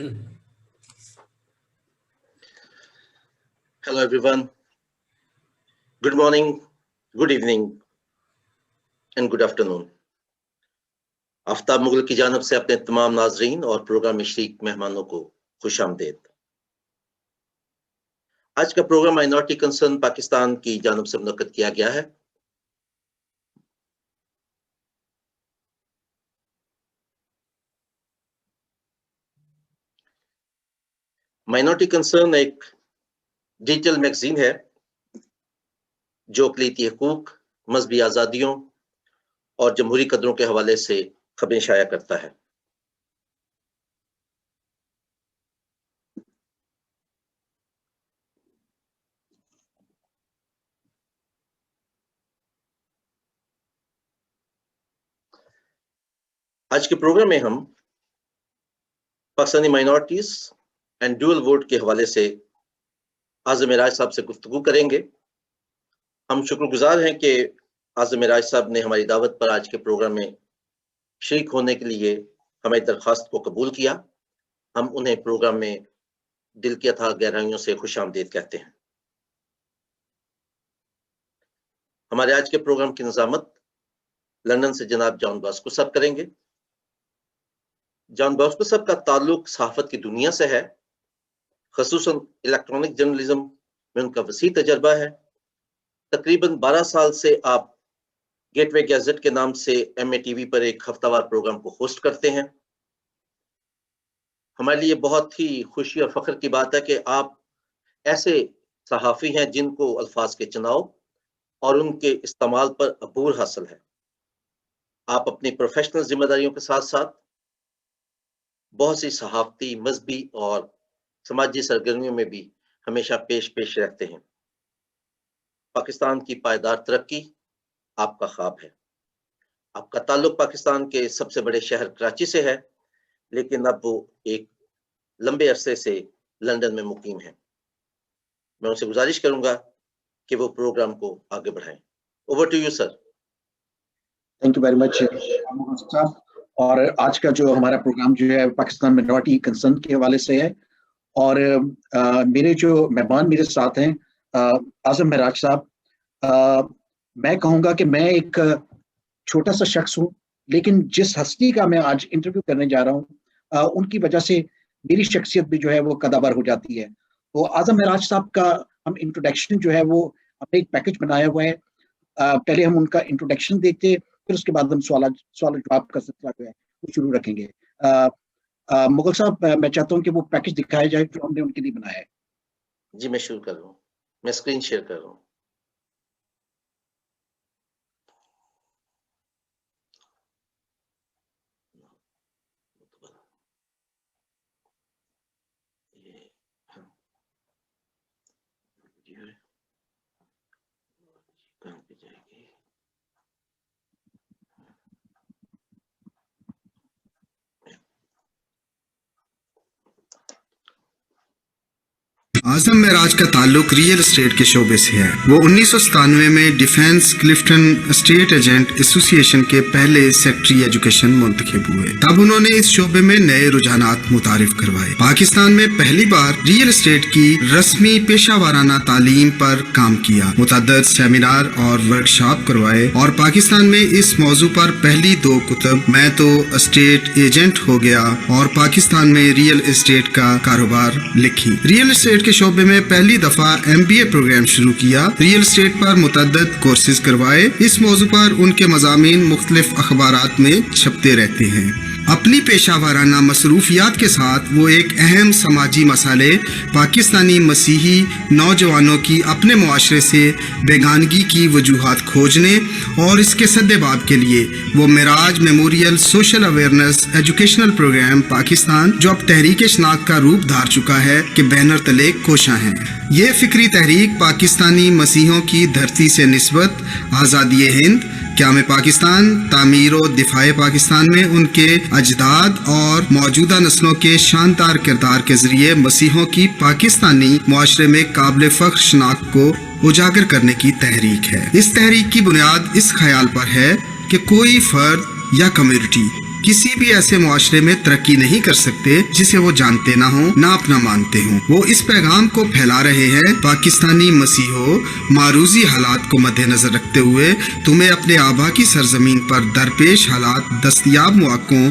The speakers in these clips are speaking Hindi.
Hello everyone. Good morning, good evening and good afternoon. Aftab Mughal की जानब से अपने तमाम नाजरीन और प्रोग्राम में शरीक मेहमानों को खुशामदीद। आज का प्रोग्राम माइनॉरिटी कंसर्न पाकिस्तान की जानब से मुनक्कद किया गया है। माइनॉरिटी कंसर्न एक डिजिटल मैगजीन है जो अक़लीती हकूक, मजहबी आज़ादियों और जमहूरी कदरों के हवाले से खबरें शाया करता है। आज के प्रोग्राम में हम Pakistani minorities and dual vote के हवाले से आज़म राज साहब से गुफ्तगू करेंगे। हम शुक्रगुजार हैं कि आज़म राज साहब ने हमारी दावत पर आज के प्रोग्राम में शरीक होने के लिए हमारी दरख्वास्त को कबूल किया। हम उन्हें प्रोग्राम में दिल की अथाह गहराइयों से खुशामदीद कहते हैं। हमारे आज के प्रोग्राम की निज़ामत लंदन से जनाब जॉन बॉस्को साहब करेंगे। जॉन बॉस्को साहब का ताल्लुक सहाफ़त की दुनिया से है, ख़ुसूसन इलेक्ट्रॉनिक जर्नलिज्म में उनका वसी तजर्बा है। तकरीबन 12 साल से आप गेटवे गैजेट के नाम से MATV पर एक हफ्तावार प्रोग्राम को होस्ट करते हैं। हमारे लिए बहुत ही खुशी और फख्र की बात है कि आप ऐसे सहाफ़ी हैं जिनको अल्फाज के चुनाव और उनके इस्तेमाल पर अबूर हासिल है। आप अपनी प्रोफेशनल जिम्मेदारियों के साथ साथ बहुत सी सहाफ़ती, मजहबी और समाजी सरगर्मियों में भी हमेशा पेश रहते हैं। पाकिस्तान की पायदार तरक्की आपका ख्वाब है। आपका ताल्लुक पाकिस्तान के सबसे बड़े शहर कराची से है, लेकिन अब वो एक लंबे अरसे से लंदन में मुकीम है। मैं उनसे गुजारिश करूंगा कि वो प्रोग्राम को आगे बढ़ाएं। Over to you sir. Thank you very much साहब। और आज का जो हमारा प्रोग्राम जो है पाकिस्तान माइनॉरिटी कंसर्न के हवाले से है और मेरे जो मेहमान मेरे साथ हैं आज़म महराज साहब। मैं कहूँगा कि मैं एक छोटा सा शख्स हूँ, लेकिन जिस हस्ती का मैं आज इंटरव्यू करने जा रहा हूँ उनकी वजह से मेरी शख्सियत भी जो है वो कदावर हो जाती है। तो आज़म महराज साहब का हम इंट्रोडक्शन जो है वो हमने एक पैकेज बनाया हुआ है। पहले हम उनका इंट्रोडक्शन देखते हैं, फिर उसके बाद हम सवाल जवाब का सिलसिला जो है वो शुरू रखेंगे। मुगल साहब, मैं चाहता हूँ कि वो पैकेज दिखाया जाए जो हमने उनके लिए बनाया है। जी, मैं शुरू कर रहा हूँ। मैं स्क्रीन शेयर कर रहा हूँ। आज़म महराज का ताल्लुक रियल एस्टेट के शोबे से है। वो 1997 में defence Clifton state agent association के पहले सेक्रेटरी एजुकेशन मुंतखब हुए। तब उन्होंने इस शोबे में नए रुझानात मुतारिफ करवाए। पाकिस्तान में पहली बार रियल एस्टेट की रस्मी पेशावराना तालीम पर काम किया, मुतअद्दिद सेमिनार और वर्कशॉप करवाए और पाकिस्तान में इस मौजू पर पहली 2 कुतब, मैं तो एस्टेट एजेंट हो गया और पाकिस्तान में रियल एस्टेट का कारोबार, लिखी। रियल एस्टेट के शोबे में पहली दफा MBA प्रोग्राम शुरू किया। रियल एस्टेट पर मुतअद्दिद कोर्सेज करवाए। इस मौजू पर उनके मज़ामीन मुख्तलिफ अखबारात में छपते रहते हैं। अपनी पेशावराना मसरूफियात के साथ वो एक अहम समाजी मसाले पाकिस्तानी मसीही नौजवानों की अपने मुआशरे से बेगानगी की वजूहात खोजने और इसके सद्देबाब के लिए वो Miraj memorial social awareness educational programme Pakistan, जो अब तहरीक शनाख्त का रूप धार चुका है, के बैनर तले कोशा हैं। ये फिक्री तहरीक पाकिस्तानी मसीहों की धरती से निस्बत, आज़ादी हिंद, क़याम पाकिस्तान, तामीर और दिफाए पाकिस्तान में उनके अजदाद और मौजूदा नस्लों के शानदार किरदार के जरिए मसीहों की पाकिस्तानी मुआशरे में काबिल फ़ख्र शनाख्त को उजागर करने की तहरीक है। इस तहरीक की बुनियाद इस ख्याल पर है कि कोई फर्द या कम्युनिटी किसी भी ऐसे मुआशरे में तरक्की नहीं कर सकते जिसे वो जानते ना हो, ना अपना मानते हो। वो इस पैगाम को फैला रहे हैं, पाकिस्तानी मसीहों, मारूजी हालात को मद्देनजर रखते हुए तुम्हें अपने आबा की सरजमीन पर दरपेश हालात, दस्तयाब मौक़ों,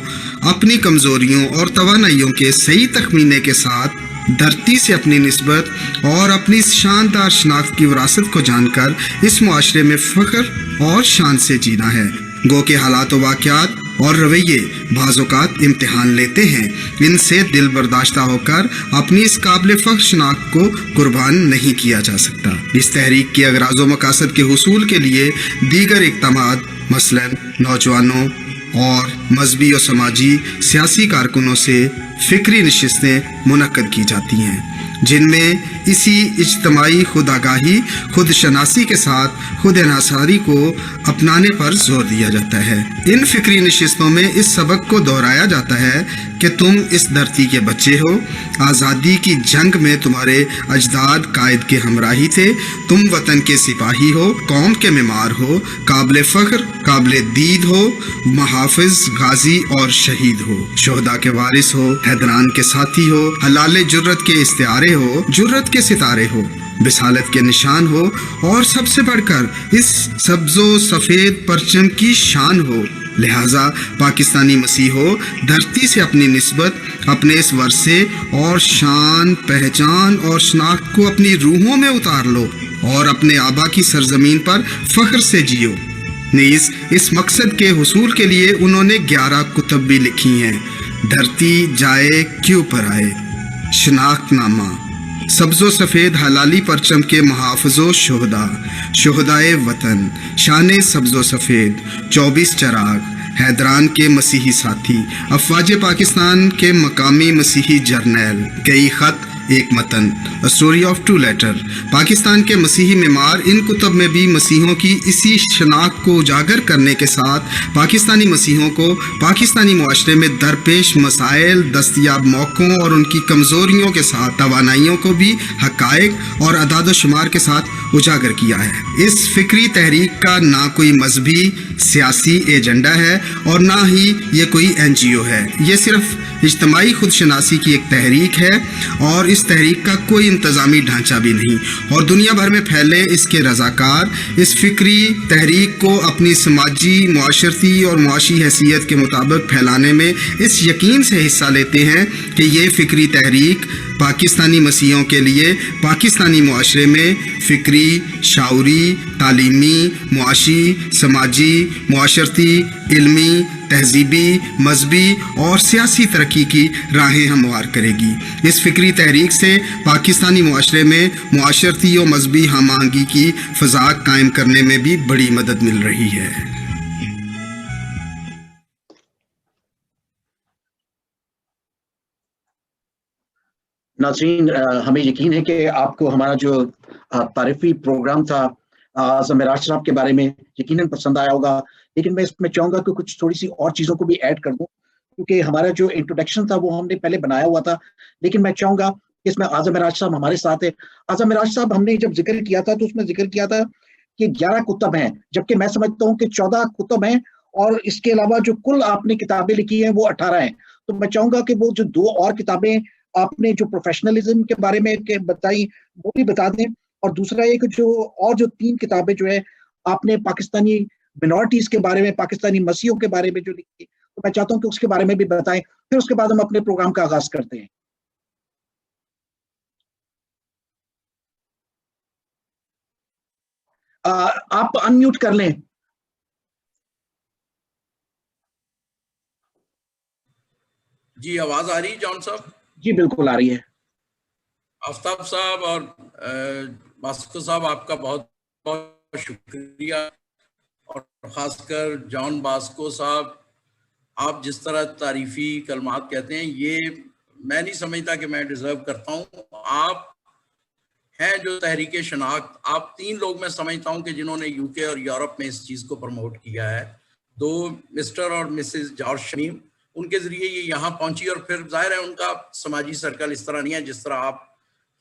अपनी कमजोरियों और तवानाइयों के सही तखमीने के साथ धरती से अपनी निस्बत और अपनी शानदार शनाख्त की विरासत को जानकर इस मुआशरे में फ़ख्र और शान से जीना है। गो के हालात व वाक़यात और रवैये बाज़ौक़ात इम्तिहान लेते हैं, इनसे दिल बर्दाश्ता होकर अपनी इस काबिल फ़ख्र शनाख्त को कुर्बान नहीं किया जा सकता। इस तहरीक के अगराज़ व मकासद के हुसूल के लिए दीगर इक़दामात मसलन नौजवानों और मजहबी और समाजी सियासी कारकुनों से फ़िक्री नशिस्तें मुनक्कद की जाती हैं, जिनमें इसी इज्तमाई खुद आगाही, खुद शनासी के साथ खुद इन्हासारी को अपनाने पर जोर दिया जाता है। इन फ़िक्री नशिस्तों में इस सबक को दोहराया जाता है कि तुम इस धरती के बच्चे हो, आज़ादी की जंग में तुम्हारे अजदाद कायद के हमराही थे, तुम वतन के सिपाही हो, कौम के मेमार हो, काबिल फ़ख्र, काबिल दीद हो, मुहाफ़िज़, गाजी और शहीद हो, शोहदा के वारिस हो, हैदरान के साथी हो, हलाल जुर्रत के इस्तिआरे हो, जुर्रत के सितारे हो, बिसालत के निशान हो और सबसे बढ़कर इस सब्ज़ो सफ़ेद परचम की शान हो। लिहाजा पाकिस्तानी मसीहों, धरती से अपनी निस्बत, अपने इस वर्से और शान, पहचान और शनाख्त को अपनी रूहों में उतार लो और अपने आबा की सरजमीन पर फ़ख्र से जियो। नीज़ इस मकसद के हुसूल के लिए उन्होंने 11 कुतब भी लिखी हैं। धरती जाए क्यों पर आए, शनाख्तनामा, सब्ज़ो सफ़ेद हलाली परचम के मुहाफ़िज़ो शोहदा, शोहदाए वतन, शान सब्ज़ो सफ़ेद, 24 चराग, हैदरान के मसीही साथी, अफ़वाज पाकिस्तान के मकामी मसीही जर्नैल, कई ख़त एक मतन, a story of 2 letter, Pakistan के मसीही मेमार। इन कुतब में भी मसीहों की इसी शनाख्त को उजागर करने के साथ पाकिस्तानी मसीहों को पाकिस्तानी मुआशरे में दरपेश मसाइल, दस्तयाब मौक़ों और उनकी कमज़ोरियों के साथ तवानाइयों को भी हक़ाइक़ और अदाद शुमार के साथ उजागर किया है। इस फ़िक्री तहरीक का ना कोई मजहबी सियासी एजेंडा है और ना ही ये कोई NGO है। ये सिर्फ इज्तमाई खुदशनासी की एक तहरीक है और इस तहरीक का कोई इंतज़ामी ढांचा भी नहीं, और दुनिया भर में फैले इसके रज़ाकार इस फ़िक्री तहरीक को अपनी समाजी, मुआशरती और मुआशी हैसियत के मुताबिक फैलाने में इस यकीन से हिस्सा लेते हैं कि ये फ़िक्री तहरीक पाकिस्तानी मसीहों के लिए पाकिस्तानी मुआशरे में फ़िक्री, शाउरी, तालीमी, मुआशी, समाजी, मुआशरती, इल्मी, तहजीबी, मजहबी और सियासी तरक्की की राहें हमवार करेगी। इस फ़िक्री तहरीक से पाकिस्तानी मुआशरे में मुआशरती और मजहबी हम आहंगी की फ़ज़ा कायम करने में भी बड़ी मदद मिल रही है। नाज़रीन, हमें यकीन है कि आपको हमारा जो तारीफ़ी प्रोग्राम था आज़म राज साहब के बारे में यकीनन पसंद आया होगा, लेकिन मैं इसमें चाहूँगा कि कुछ थोड़ी सी और चीज़ों को भी ऐड कर दूँ, क्योंकि हमारा जो इंट्रोडक्शन था वो हमने पहले बनाया हुआ था, लेकिन मैं चाहूँगा कि इसमें आज़म राज साहब हमारे साथ है। आज़म राज साहब हमने जब जिक्र किया था तो उसमें जिक्र किया था कि 11 कुतब हैं, जबकि मैं समझता हूँ कि 14 कुतब हैं और इसके अलावा जो कुल आपने किताबें लिखी हैं वो 18 हैं। तो मैं चाहूँगा कि वो जो 2 और किताबें आपने जो प्रोफेशनलिज्म के बारे में बताई वो भी बता दें, और दूसरा ये कि जो 3 किताबें जो है आपने पाकिस्तानी मिनॉरिटीज के बारे में, पाकिस्तानी मसीहों के बारे में जो लिखी, तो मैं चाहता हूँ कि उसके बारे में भी बताएं, फिर उसके बाद हम अपने प्रोग्राम का आगाज करते हैं। आप अनम्यूट कर लें। जी, आवाज आ रही है जॉन साहब? जी बिल्कुल आ रही है। आफ्ताब साहब और बास्को साहब, आपका बहुत बहुत शुक्रिया, और खासकर जॉन बास्को साहब, आप जिस तरह तारीफी कलमात कहते हैं ये मैं नहीं समझता कि मैं डिजर्व करता हूँ। आप हैं जो तहरीक शनाख्त, आप 3 लोग मैं समझता हूँ कि जिन्होंने यूके और यूरोप में इस चीज़ को प्रमोट किया है। 2 मिस्टर और मिसेस जॉर्ज शमीम, उनके ज़रिए ये यहाँ पहुँची, और फिर जाहिर है उनका समाजी सर्कल इस तरह नहीं है जिस तरह आप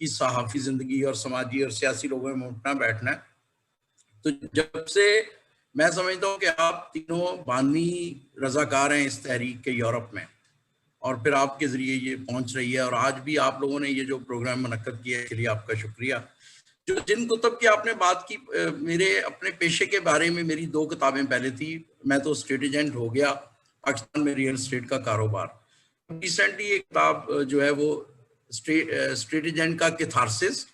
की सहाफ़ी ज़िंदगी और समाजी और सियासी लोगों में उठना बैठना है। तो जब से मैं समझता हूँ कि आप तीनों बानी रजाकार हैं इस तहरीक के यूरोप में, और फिर आपके ज़रिए ये पहुँच रही है, और आज भी आप लोगों ने ये जो प्रोग्राम मुनक्कद किया है इसके लिए आपका शुक्रिया। जो जिन कुतब की आपने बात की, मेरे अपने पेशे के बारे में मेरी 2 किताबें पहले थी। मैं तो स्टेट एजेंट हो गया, पाकिस्तान में रियल एस्टेट का कारोबार। रिसेंटली एक किताब जो है वो स्टेट एजेंट का कैथारसिस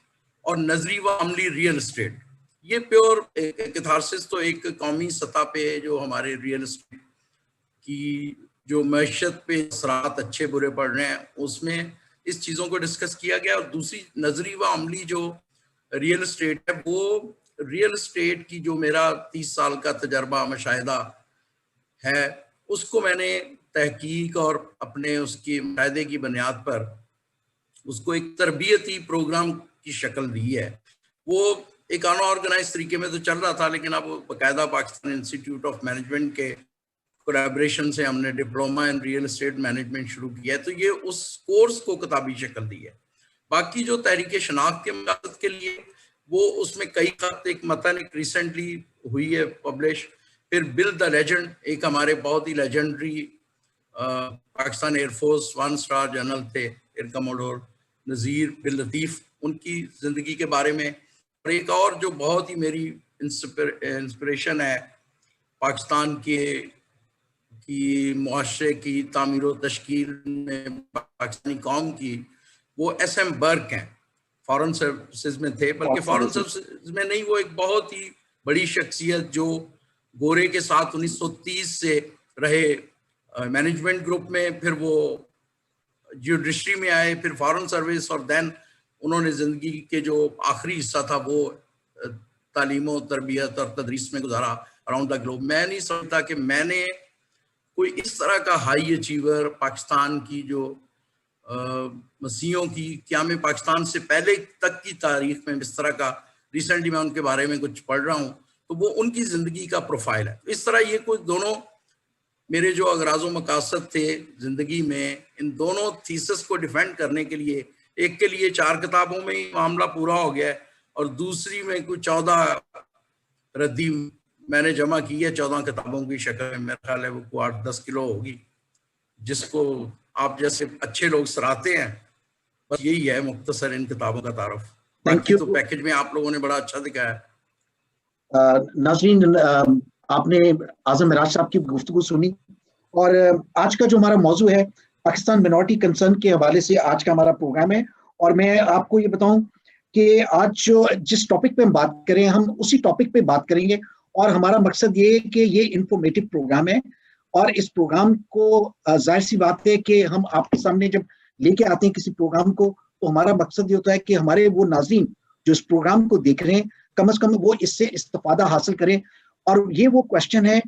और नजरी व अमली रियल एस्टेट। ये प्योर कैथारसिस तो एक कौमी सतह पे जो हमारे रियल एस्टेट की जो मैशत पे असरात अच्छे बुरे पड़ रहे हैं उसमें इस चीज़ों को डिस्कस किया गया, और दूसरी नजरी व अमली जो रियल एस्टेट है, वो रियल एस्टेट की जो मेरा 30 साल का तजर्बा मुशाहिदा है उसको मैंने तहकीक और अपने उसकी मुशाहिदे की बुनियाद पर उसको एक तरबियती प्रोग्राम की शक्ल दी है। वो एक अनऑर्गेनाइज तरीके में तो चल रहा था, लेकिन अब बाकायदा पाकिस्तान इंस्टीट्यूट ऑफ मैनेजमेंट के कोलैबोरेशन से हमने diploma in real estate management शुरू किया है, तो ये उस कोर्स को किताबी शक्ल दी है। बाकी जो तहरीक शनाख्त के मकसद के लिए वो उसमें कई खत, एक मतन एक रिसेंटली हुई है पब्लिश, फिर बिल द लेजेंड, एक हमारे बहुत ही legendary Pakistan air force 1 star general थे एयर कमोडोर नज़ीर बिल लतीफ़, उनकी ज़िंदगी के बारे में। और एक और जो बहुत ही मेरी इंस्पिरेशन है पाकिस्तान के की मुआशरे की तामीर व तश्कील में पाकिस्तानी कौम की, वो SM बर्क हैं। फॉरेन सर्विसेज में थे, बल्कि फॉरेन सर्विसेज में नहीं, वो एक बहुत ही बड़ी शख्सियत जो गोरे के साथ 1930 से रहे मैनेजमेंट ग्रुप में, फिर वो जुडिशरी में आए, फिर फॉरेन सर्विस, और देन उन्होंने ज़िंदगी के जो आखिरी हिस्सा था वो तालीम तरबियत और तदरीस में गुजारा अराउंड द ग्लोब। मैं नहीं समझता कि मैंने कोई इस तरह का हाई अचीवर पाकिस्तान की जो मसीहों की क़याम पाकिस्तान से पहले तक की तारीख में इस तरह का, रिसेंटली मैं उनके बारे में कुछ पढ़ रहा हूँ, तो वो उनकी ज़िंदगी का प्रोफाइल है। इस तरह ये कुछ दोनों मेरे जो अगराज़ मकासद थे ज़िंदगी में, इन दोनों थीसिस को डिफेंड करने के लिए, एक के लिए 4 किताबों में ही मामला पूरा हो गया है, और दूसरी में कुछ 14 रद्दी मैंने जमा की है 14 किताबों की शक्ल में। मेरा ख्याल है वो 8-10 किलो होगी, जिसको आप जैसे अच्छे लोग सराहते हैं। बस यही है मुख्तसर इन किताबों का तारुफ। बाकी तो पैकेज में आप लोगों ने बड़ा अच्छा दिखाया। नाज़रीन, आपने आज़म मिराज साहब की गुफ्तगू सुनी, और आज का जो हमारा मौजू है पाकिस्तान मिनॉरिटी कंसर्न के हवाले से आज का हमारा प्रोग्राम है। और मैं आपको ये बताऊं कि आज जो जिस टॉपिक पे हम बात करें, हम उसी टॉपिक पे बात करेंगे, और हमारा मकसद ये है कि ये इंफॉर्मेटिव प्रोग्राम है, और इस प्रोग्राम को जाहिर सी बात है कि हम आपके सामने जब लेके आते हैं किसी प्रोग्राम को, तो हमारा मकसद ये होता है कि हमारे वो नाज़रीन जो इस प्रोग्राम को देख रहे हैं, कम से कम वो इससे इस्तिफादा हासिल करें। और ये वो क्वेश्चन है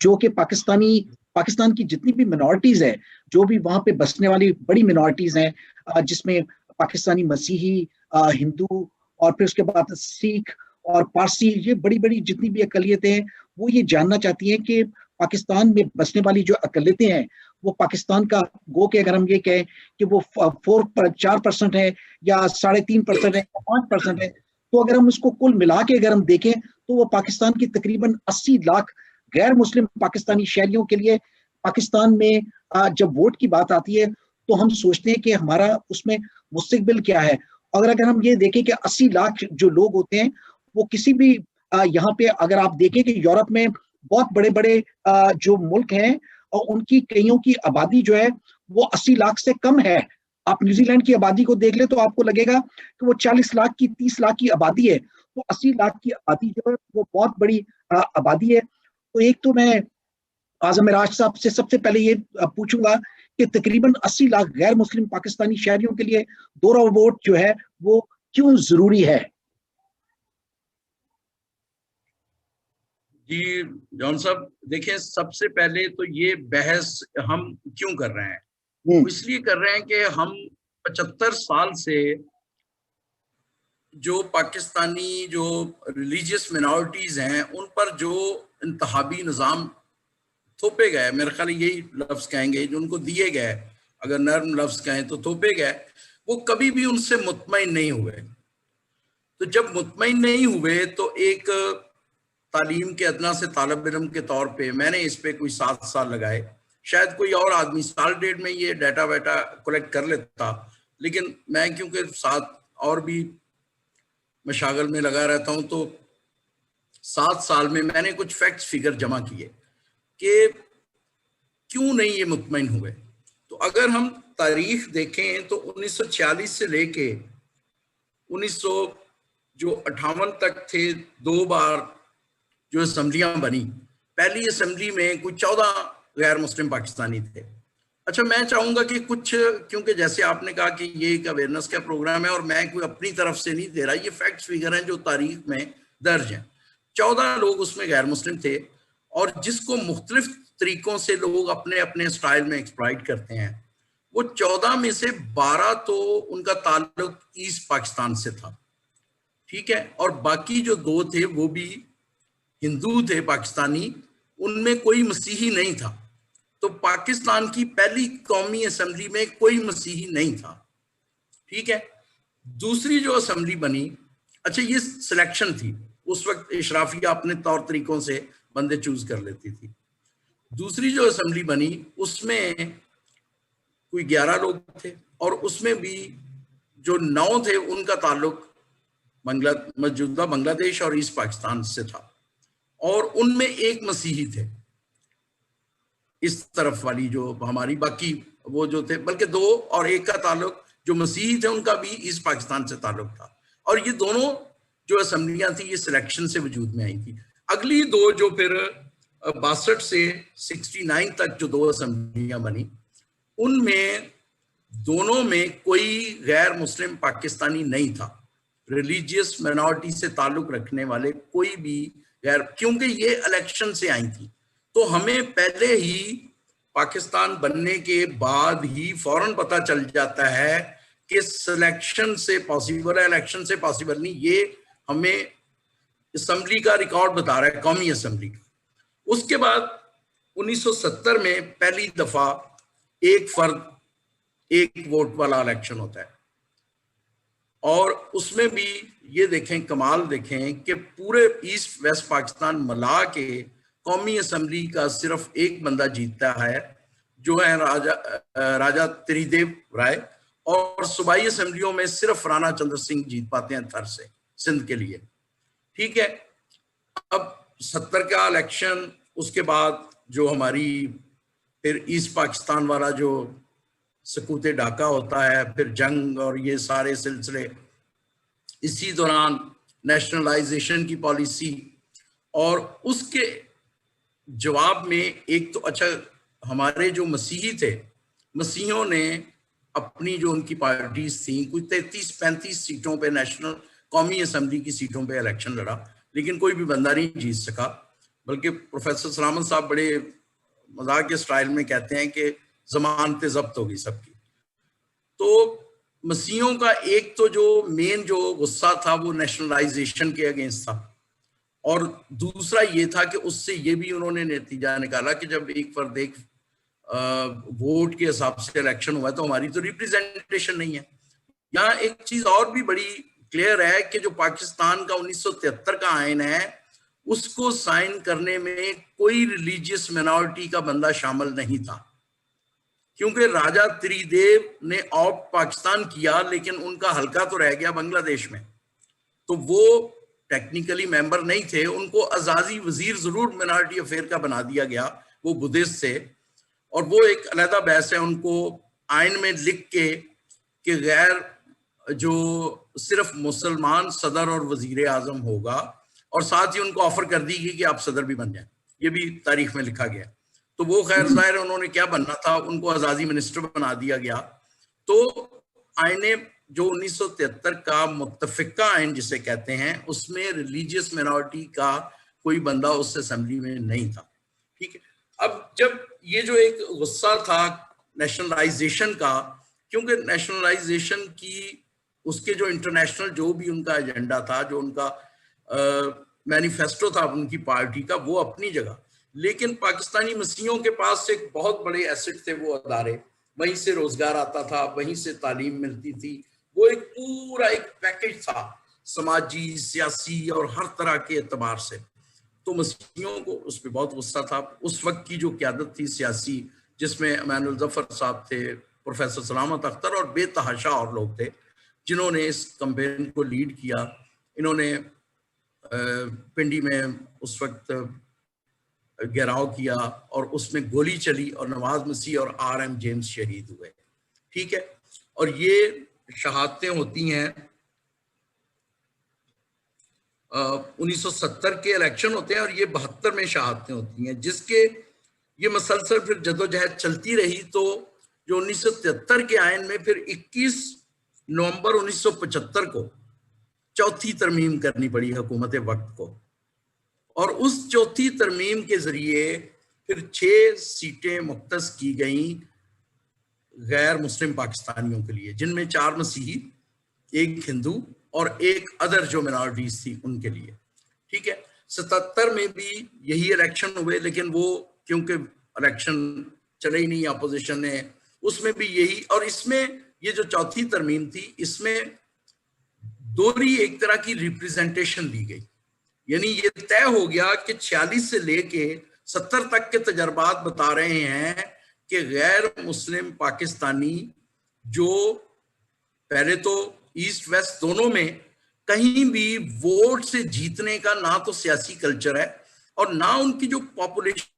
जो कि पाकिस्तान की जितनी भी मिनॉरिटीज है, जो भी वहाँ पे बसने वाली बड़ी मिनॉरिटीज हैं, जिसमें पाकिस्तानी मसीही, हिंदू, और फिर उसके बाद सिख और पारसी, ये बड़ी बड़ी जितनी भी अकलियतें हैं, वो ये जानना चाहती हैं कि पाकिस्तान में बसने वाली जो अकलियतें हैं वो पाकिस्तान का, गो के अगर हम ये कहें कि वो 4% है या 3.5% है या 5% है, तो अगर हम इसको कुल मिला के अगर हम देखें तो वो पाकिस्तान की तकरीबन 80 लाख गैर मुस्लिम पाकिस्तानी शहरियों के लिए पाकिस्तान में जब वोट की बात आती है तो हम सोचते हैं कि हमारा उसमें मुस्तकबिल क्या है। और अगर हम ये देखें कि 80 लाख जो लोग होते हैं वो किसी भी यहाँ पे अगर आप देखें कि यूरोप में बहुत बड़े बड़े जो मुल्क हैं और उनकी कईयों की आबादी जो है वो 80 लाख से कम है। आप न्यूजीलैंड की आबादी को देख ले तो आपको लगेगा कि वो 40 लाख की 30 लाख की आबादी है, तो 80 लाख की आबादी जो है वो बहुत बड़ी आबादी है। तो एक तो मैं आज़म मिराज साहब से सबसे पहले ये पूछूंगा कि तकरीबन 80 लाख गैर मुस्लिम पाकिस्तानी शहरियों के लिए दोहरा वोट जो है वो क्यों जरूरी है? जी जॉन साहब, देखिए सबसे पहले तो ये बहस हम क्यों कर रहे हैं, वो इसलिए कर रहे हैं कि हम 75 साल से जो पाकिस्तानी जो रिलीजियस मिनॉरिटीज हैं उन पर जो इंतहाबी निज़ाम थोपे गए, मेरे ख्याल यही लफ्ज़ कहेंगे जो उनको दिए गए, अगर नर्म लफ्ज़ कहें तो थोपे गए, वो कभी भी उनसे मुतमईन नहीं हुए। तो जब मुतमईन नहीं हुए तो एक तालीम के अदना से तालिब इल्म के तौर पे मैंने इस पे कोई 7 साल लगाए। शायद कोई और आदमी साल डेढ़ में ये डाटा वाटा कलेक्ट कर लेता, लेकिन मैं क्योंकि साथ और भी मशागल में लगा रहता हूँ, तो 7 साल में मैंने कुछ फैक्ट्स फिगर जमा किए कि क्यों नहीं ये मुतमईन हुए। तो अगर हम तारीख देखें तो 1946 से लेके 1958 तक थे 2 बार जो असम्बलियां बनी। पहली असम्बली में कुछ 14 गैर मुस्लिम पाकिस्तानी थे। अच्छा, मैं चाहूंगा कि कुछ, क्योंकि जैसे आपने कहा कि ये एक अवेयरनेस का प्रोग्राम है और मैं कोई अपनी तरफ से नहीं दे रहा, ये फैक्ट्स फिगर हैं जो तारीख में दर्ज हैं। 14 लोग उसमें गैर मुस्लिम थे और जिसको मुख्तलिफ तरीकों से लोग अपने अपने स्टाइल में एक्सप्लॉइट करते हैं। वो 14 में से 12 तो उनका ताल्लुक ईस्ट पाकिस्तान से था, ठीक है, और बाकी जो 2 थे वो भी हिंदू थे पाकिस्तानी, उनमें कोई मसीही नहीं था। तो पाकिस्तान की पहली कौमी असेंबली में कोई मसीही नहीं था, ठीक है। दूसरी जो असेंबली बनी, अच्छा ये सिलेक्शन थी, उस वक्त इशराफिया अपने तौर तरीकों से बंदे चूज कर लेती थी। दूसरी जो असेंबली बनी उसमें कोई 11 लोग थे और उसमें भी जो 9 थे उनका ताल्लुक मौजूदा बांग्लादेश और ईस्ट पाकिस्तान से था, और उनमें एक मसीही थे। इस तरफ वाली जो हमारी बाकी वो जो थे, बल्कि 2 और 1 का ताल्लुक जो मसीही थे उनका भी ईस्ट पाकिस्तान से ताल्लुक था। और ये दोनों जो असेंबलियां थी ये सिलेक्शन से वजूद में आई थी। अगली 2 जो फिर 62 से 69 तक जो 2 असेंबलियां बनी, उनमें दोनों में कोई गैर मुस्लिम पाकिस्तानी नहीं था। रिलीजियस माइनॉरिटी से ताल्लुक रखने वाले कोई भी गैर, क्योंकि ये इलेक्शन से आई थी, तो हमें पहले ही पाकिस्तान बनने के बाद ही फौरन पता चल जाता है कि सिलेक्शन से पॉसिबल है, इलेक्शन से पॉसिबल नहीं। ये हमें असेंबली का रिकॉर्ड बता रहा है, कौमी असेंबली का। उसके बाद 1970 में पहली दफा एक फर्द एक वोट वाला इलेक्शन होता है, और उसमें भी ये देखें, कमाल देखें कि पूरे ईस्ट वेस्ट पाकिस्तान मिला के कौमी असेंबली का सिर्फ एक बंदा जीतता है, जो है राजा त्रिदेव राय, और सूबाई असेंबलियों में सिर्फ राणा चंद्र सिंह जीत पाते हैं थर से सिंध के लिए, ठीक है। अब 70 का इलेक्शन, उसके बाद जो हमारी फिर ईस्ट पाकिस्तान वाला जो सकूत ढाका होता है, फिर जंग और ये सारे सिलसिले, इसी दौरान नेशनलाइजेशन की पॉलिसी, और उसके जवाब में एक तो अच्छा हमारे जो मसीही थे, मसीहियों ने अपनी जो उनकी पार्टीज थी कुछ 33-35 सीटों पे नेशनल कौमी असेंबली की सीटों पे इलेक्शन लड़ा, लेकिन कोई भी बंदा नहीं जीत सका। बल्कि प्रोफेसर सलामत साहब बड़े मजाक के स्टाइल में कहते हैं कि जमानतें जब्त होगी सबकी। तो मसीहियों का एक तो जो मेन जो गुस्सा था वो नेशनलाइजेशन के अगेंस्ट था, और दूसरा ये था कि उससे ये भी उन्होंने नतीजा निकाला कि जब एक फर्द एक वोट के हिसाब से इलेक्शन हुआ तो हमारी तो रिप्रेजेंटेशन नहीं है। यहाँ एक चीज और भी बड़ी क्लियर है कि जो पाकिस्तान का 1973 का आइन है उसको साइन करने में कोई रिलीजियस माइनॉरिटी का बंदा शामिल नहीं था, क्योंकि राजा त्रिदेव ने आउट पाकिस्तान किया लेकिन उनका हल्का तो रह गया बांग्लादेश में, तो वो टेक्निकली मेंबर नहीं थे। उनको आजादी वजीर जरूर माइनॉरिटी अफेयर का बना दिया गया, वो बुद्धिस्ट थे, और वो एक अलहदा बहस है। उनको आइन में लिख के कि गैर जो सिर्फ मुसलमान सदर और वजीर आजम होगा, और साथ ही उनको ऑफर कर दी गई कि आप सदर भी बन जाए, ये भी तारीख में लिखा गया। तो वो खैर जाहिर उन्होंने क्या बनना था, उनको आजादी मिनिस्टर बना दिया गया। तो आईने जो 1973 का मुत्तफिका आइन जिसे कहते हैं, उसमें रिलीजियस माइनॉरिटी का कोई बंदा उस असेंबली में नहीं था, ठीक है। अब जब ये जो एक गुस्सा था नेशनलाइजेशन का, क्योंकि नेशनलाइजेशन की उसके जो इंटरनेशनल जो भी उनका एजेंडा था, जो उनका मैनिफेस्टो था उनकी पार्टी का, वो अपनी जगह, लेकिन पाकिस्तानी मसीहियों के पास एक बहुत बड़े एसेट थे वो अदारे, वहीं से रोजगार आता था, वहीं से तालीम मिलती थी, वो एक पूरा एक पैकेज था समाजी सियासी और हर तरह के एतबार से। तो मसीहियों को उस पर बहुत गुस्सा था। उस वक्त की जो क़यादत थी सियासी, जिसमें अमानुल जफर साहब थे, प्रोफेसर सलामत अख्तर और बेतहाशा और लोग थे जिन्होंने इस कैंपेन को लीड किया। इन्होंने पिंडी में उस वक्त घेराव किया और उसमें गोली चली और नवाज मसीह और RM जेम्स शहीद हुए। ठीक है, और ये शहादतें होती हैं 1970 के इलेक्शन होते हैं और ये 72 में शहादतें होती हैं, जिसके ये मसलसल फिर जदोजहद चलती रही। तो जो 1973 के आयन में फिर 21 नवंबर 1975 को चौथी तरमीम करनी पड़ी हुकूमत वक्त को, और उस चौथी तरमीम के जरिए फिर 6 सीटें मुख्तस की गई गैर मुस्लिम पाकिस्तानियों के लिए, जिनमें 4 मसीही, 1 हिंदू और 1 अदर जो मिनॉरिटीज थी उनके लिए। ठीक है, 77 में भी यही इलेक्शन हुए, लेकिन वो क्योंकि इलेक्शन चले ही नहीं अपोजिशन ने, उसमें भी यही। और इसमें ये जो चौथी तरमीम थी, इसमें दोहरी एक तरह की रिप्रेजेंटेशन दी गई, यानी ये तय हो गया कि 46 से लेके 70 तक के तजर्बात बता रहे हैं कि गैर मुस्लिम पाकिस्तानी जो पहले तो ईस्ट वेस्ट दोनों में कहीं भी वोट से जीतने का ना तो सियासी कल्चर है और ना उनकी जो पॉपुलेशन।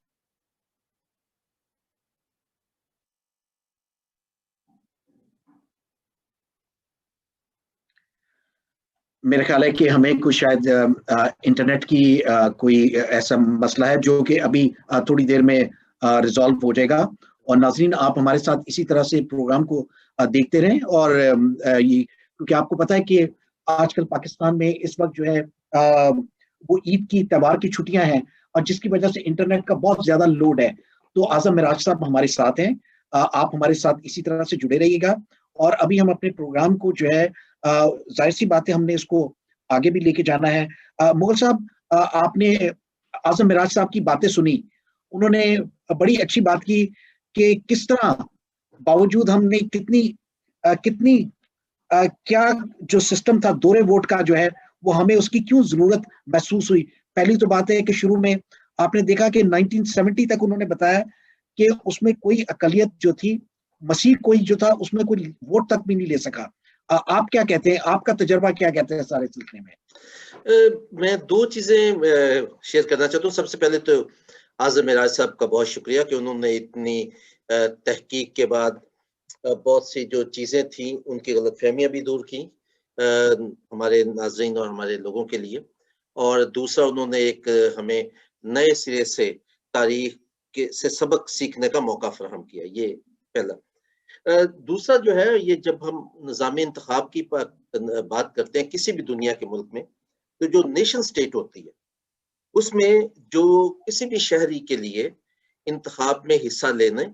मेरे ख्याल है कि हमें कुछ शायद इंटरनेट की कोई ऐसा मसला है जो कि अभी थोड़ी देर में रिजॉल्व हो जाएगा। और नाज़रीन, आप हमारे साथ इसी तरह से प्रोग्राम को देखते रहें। और ये क्योंकि आपको पता है कि आजकल पाकिस्तान में इस वक्त जो है वो ईद की त्योहार की छुट्टियां हैं, और जिसकी वजह से इंटरनेट का बहुत ज्यादा लोड है। तो आजम मिराज साहब हमारे साथ हैं, आप हमारे साथ इसी तरह से जुड़े रहिएगा। और अभी हम अपने प्रोग्राम को जो है जाहिर सी बात है हमने इसको आगे भी लेके जाना है। मुगल साहब, आपने आजम मिराज साहब की बातें सुनी, उन्होंने बड़ी अच्छी बात की कि किस तरह बावजूद हमने कितनी क्या जो सिस्टम था दोहरे वोट का जो है वो हमें उसकी क्यों जरूरत महसूस हुई। पहली तो बात है कि शुरू में आपने देखा कि 1970 तक उन्होंने बताया कि उसमें कोई अकलियत जो थी, मसीह कोई जो था, उसमें कोई वोट तक भी नहीं ले सका। आप क्या कहते हैं, आपका तजर्बा क्या कहते हैं सारे सिलसिले में? मैं 2 चीजें शेयर करना चाहता हूँ। सबसे पहले तो आजम मिराज साहब का बहुत शुक्रिया कि उन्होंने इतनी तहकीक के बाद बहुत सी जो चीजें थी उनकी गलतफहमियां भी दूर की हमारे नाज़रीन और हमारे लोगों के लिए। और दूसरा, उन्होंने एक हमें नए सिरे से तारीख के से सबक सीखने का मौका फराहम किया, ये पहला। दूसरा जो है, ये जब हम निज़ाम इंतखाब की बात करते हैं किसी भी दुनिया के मुल्क में, तो जो नेशन स्टेट होती है उसमें जो किसी भी शहरी के लिए इंतखाब में हिस्सा लेने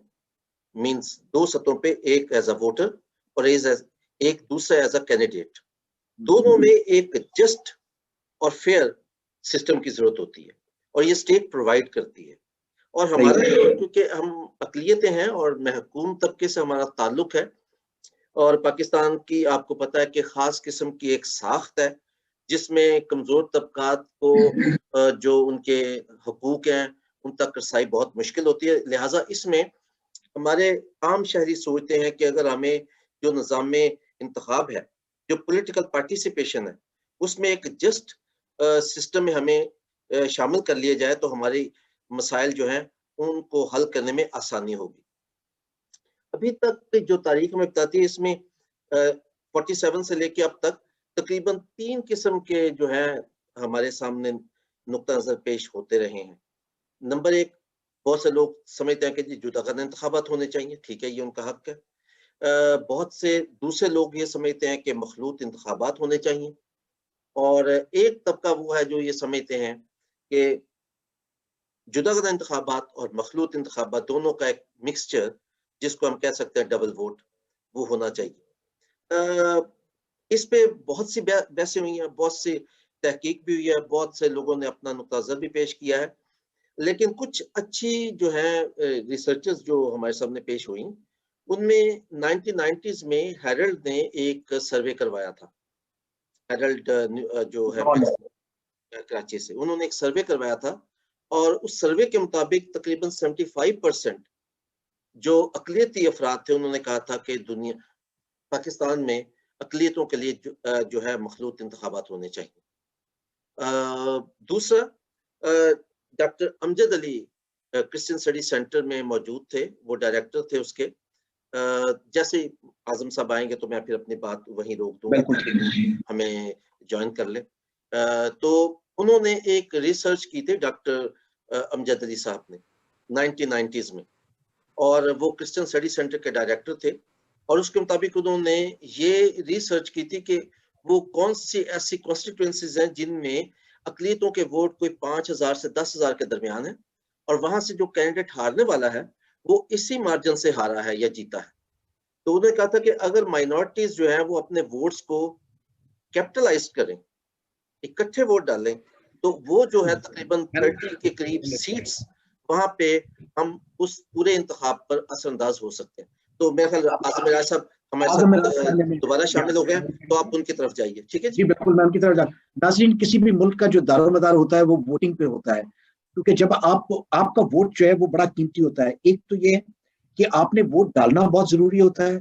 मीन्स 2 सतहों पे, एक एज अ वोटर और एक दूसरा एज अ कैंडिडेट, दोनों में एक जस्ट और फेयर सिस्टम की जरूरत होती है और ये स्टेट प्रोवाइड करती है। और हमारे क्योंकि हम अकलियतें हैं और महकूम तबके से हमारा ताल्लुक है, और पाकिस्तान की आपको पता है कि खास किस्म की एक साख्त है जिसमें कमजोर तबकात को जो उनके हकूक हैं उन तक रसाई बहुत मुश्किल होती है। लिहाजा इसमें हमारे आम शहरी सोचते हैं कि अगर हमें जो निज़ाम इंतखाब है, जो पॉलिटिकल पार्टिसिपेशन है, उसमें एक जस्ट सिस्टम में हमें शामिल कर लिया जाए तो हमारी मसाइल जो हैं उनको हल करने में आसानी होगी। अभी तक जो तारीख हमें बताती है, इसमें 47 से लेके अब तक तकरीबन 3 किस्म के जो है हमारे सामने नुक्ता नजर पेश होते रहे हैं। नंबर 1, बहुत से लोग समझते हैं कि जी जुदागना इंतखाबात होने चाहिए, ठीक है, ये उनका हक है। बहुत से दूसरे लोग ये समझते हैं कि मखलूत इंतखाबात होने चाहिए, और एक तबका वो है जो ये समझते हैं कि जुदागना इंतखाबात और मखलूत इंतखाबात दोनों का एक मिक्सचर, जिसको हम कह सकते हैं डबल वोट, वो होना चाहिए। इस पे बहुत सी बहसें हुई हैं, बहुत सी तहकीक भी हुई है, बहुत से लोगों ने अपना नुक्ता नज़र भी पेश किया है, लेकिन कुछ अच्छी जो है रिसर्चेस जो हमारे सामने पेश हुई, उनमें 1990s में हेरल्ड ने एक सर्वे करवाया था। हेरल्ड जो है कराची से, उन्होंने एक सर्वे करवाया था और उस सर्वे के मुताबिक तकरीबन 75% जो अक़लियती अफराद थे उन्होंने कहा था कि पाकिस्तान में अक़लियतों के लिए जो है मखलूत इंतखाबात होने चाहिए। दूसरा, doctor Amjad Ali Christian study centre में मौजूद थे, वो डायरेक्टर थे उसके। जैसे आज़म साहब आएंगे तो मैं फिर अपनी बात वहीं रोक दूंगा, हमें ज्वाइन कर ले। तो उन्होंने एक रिसर्च की थी डॉक्टर अमजद अली साहब ने 1990s में, और वो क्रिश्चियन स्टडी सेंटर के डायरेक्टर थे, और उसके मुताबिक उन्होंने ये रिसर्च की थी कि वो कौन सी ऐसी कॉन्स्टिट्यूएंसीज हैं जिनमें अक़लियतों के वोट कोई 5,000 से 10,000 के दरमियान है, और वहां से जो कैंडिडेट हारने वाला है वो इसी मार्जिन से हारा है या जीता है। तो उन्होंने कहा था कि अगर माइनॉरिटीज जो है वो अपने वोट्स को कैपिटलाइज करें, इकट्ठे वोट डालें, तो वो जो है तकरीबन 30 के करीब सीट्स वहां पे हम उस पूरे इंतखाब पर असरअंदाज हो सकते हैं। तो मेरे ख्याल आज़म मिराज साहब हमारे साथ दोबारा शामिल हो गए, तो आप उनकी तरफ जाइए। ठीक है जी, बिल्कुल मैं उनकी तरफ जा। नाज़रीन, किसी भी मुल्क का जो दारोमदार होता है वो वोटिंग पे होता है, क्योंकि जब आपका वोट जो है वो बड़ा कीमती होता है। एक तो ये कि आपने वोट डालना बहुत जरूरी होता है,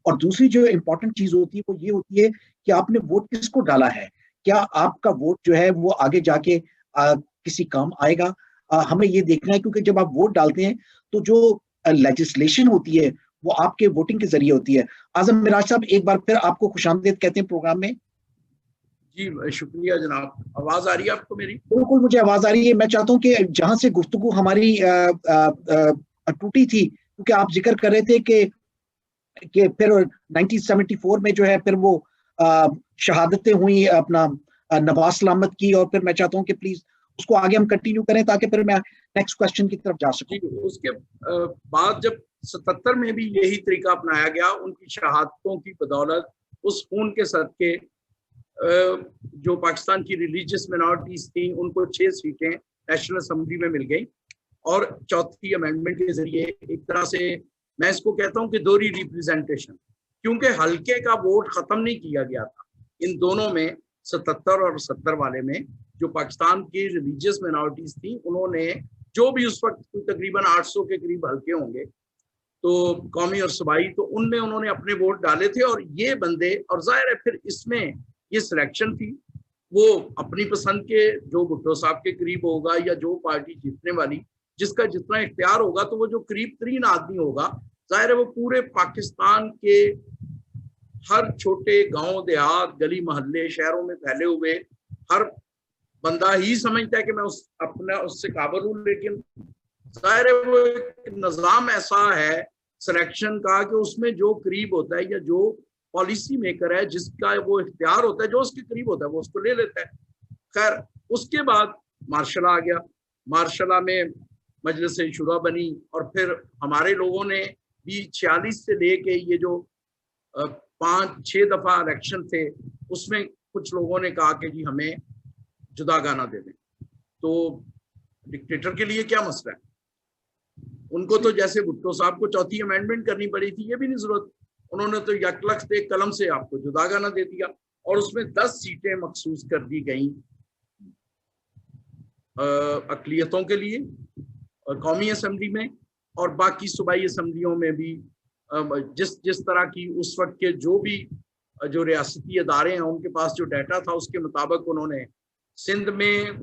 और दूसरी जो इम्पोर्टेंट चीज होती है वो ये होती है कि आपने वोट किसको डाला है, क्या आपका वोट जो है वो आगे जाके किसी काम आएगा। हमें ये देखना है, क्योंकि जब आप वोट डालते हैं तो जो लेजिस्लेशन होती है वो आपके वोटिंग के जरिए होती है। आज़म मिराज साहब, एक बार फिर आपको खुशामदीद कहते हैं प्रोग्राम में। जी शुक्रिया जनाब। आवाज आ रही है आपको मेरी? बिल्कुल, मुझे आवाज आ रही है। मैं चाहता हूँ कि जहां से गुफ्तगू हमारी टूटी थी, क्योंकि आप जिक्र कर रहे थे कि फिर 1974 में जो है फिर वो शहादतें हुई अपना नवाज सलामत की, और फिर मैं चाहता हूँ कि प्लीज उसको आगे हम कंटिन्यू करें ताकि फिर मैं नेक्स्ट क्वेश्चन की तरफ जा सकूं। उसके बाद जब 77 में भी यही तरीका अपनाया गया, उनकी शहादतों की बदौलत, उस खून के सदके जो पाकिस्तान की रिलीजियस मिनॉरिटीज थी उनको 6 सीटें नेशनल असेंबली में मिल गई, और चौथी अमेंडमेंट के जरिए एक तरह से मैं इसको कहता हूं कि दोहरी रिप्रेजेंटेशन, क्योंकि हल्के का वोट खत्म नहीं किया गया था इन दोनों में, 77 और 70 वाले में जो पाकिस्तान की रिलीजियस मिनॉरिटीज थी उन्होंने जो भी उस वक्त तकरीबन 800 के करीब हल्के होंगे तो कौमी और सूबाई, तो उनमें उन्होंने अपने वोट डाले थे। और ये बंदे, और जाहिर है फिर इसमें ये सिलेक्शन थी, वो अपनी पसंद के जो भुट्टो साहब के करीब होगा या जो पार्टी जीतने वाली जिसका जितना इख्तियार होगा, तो वो जो करीब तरीन आदमी होगा, जाहिर है वो पूरे पाकिस्तान के हर छोटे गांव देहात गली मोहल्ले शहरों में फैले हुए हर बंदा ही समझता है कि मैं उससे काबिल हूँ। लेकिन जाहिर है वो एक निज़ाम ऐसा है सिलेक्शन का कि उसमें जो करीब होता है या जो पॉलिसी मेकर है जिसका वो इख्तियार होता है, जो उसके करीब होता है वो उसको ले लेता है। खैर, उसके बाद मार्शल आ गया, मार्शल में मजलिस शुरा बनी, और फिर हमारे लोगों ने भी 46 से लेके ये जो 5-6 दफा इलेक्शन थे उसमें कुछ लोगों ने कहा कि जी हमें जुदागाना दे दें। तो डिक्टेटर के लिए क्या मसला है, उनको तो जैसे भुट्टो साहब को चौथी अमेंडमेंट करनी पड़ी थी, ये भी नहीं जरूरत, उन्होंने तो यकलख्त एक कलम से आपको जुदागाना दे दिया, और उसमें 10 सीटें मखसूस कर दी गई अक़लियतों के लिए और कौमी असम्बली में, और बाकी सूबाई असम्बलियों में भी जिस तरह की उस वक्त के जो भी जो रियासती अदारे हैं उनके पास जो डाटा था उसके मुताबिक उन्होंने सिंध में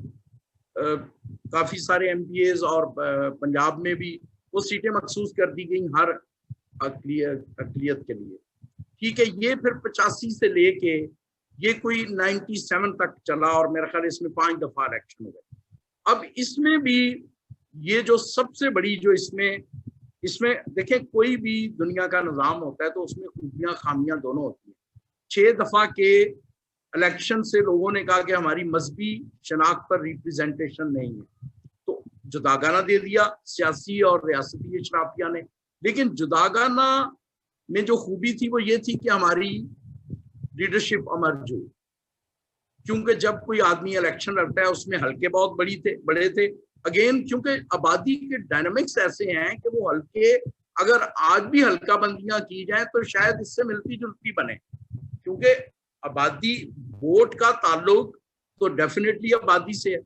काफ़ी सारे MPAs और पंजाब में भी वो सीटें मखसूस कर दी गई हर अक़लियत के लिए। ठीक है, ये फिर 85 से लेके ये कोई 97 तक चला, और मेरा ख्याल इसमें 5 दफा इलेक्शन हो गए। अब इसमें भी ये जो सबसे बड़ी जो इसमें देखें, कोई भी दुनिया का निज़ाम होता है तो उसमें खूबियाँ खामियाँ दोनों होती हैं। 6 दफा के इलेक्शन से लोगों ने कहा कि हमारी मजहबी शनाख्त पर रिप्रेजेंटेशन नहीं है, तो जुदागाना दे दिया सियासी और रियासती अशराफिया ने। लेकिन जुदागाना में जो खूबी थी वो ये थी कि हमारी लीडरशिप अमर्ज हुई, क्योंकि जब कोई आदमी इलेक्शन लड़ता है उसमें हल्के बहुत बड़े थे अगेन, क्योंकि आबादी के डायनामिक्स ऐसे हैं कि वो हल्के अगर आज भी हल्का बंदियां की जाए तो शायद इससे मिलती जुलती बने, क्योंकि आबादी वोट का ताल्लुक तो डेफिनेटली आबादी से है,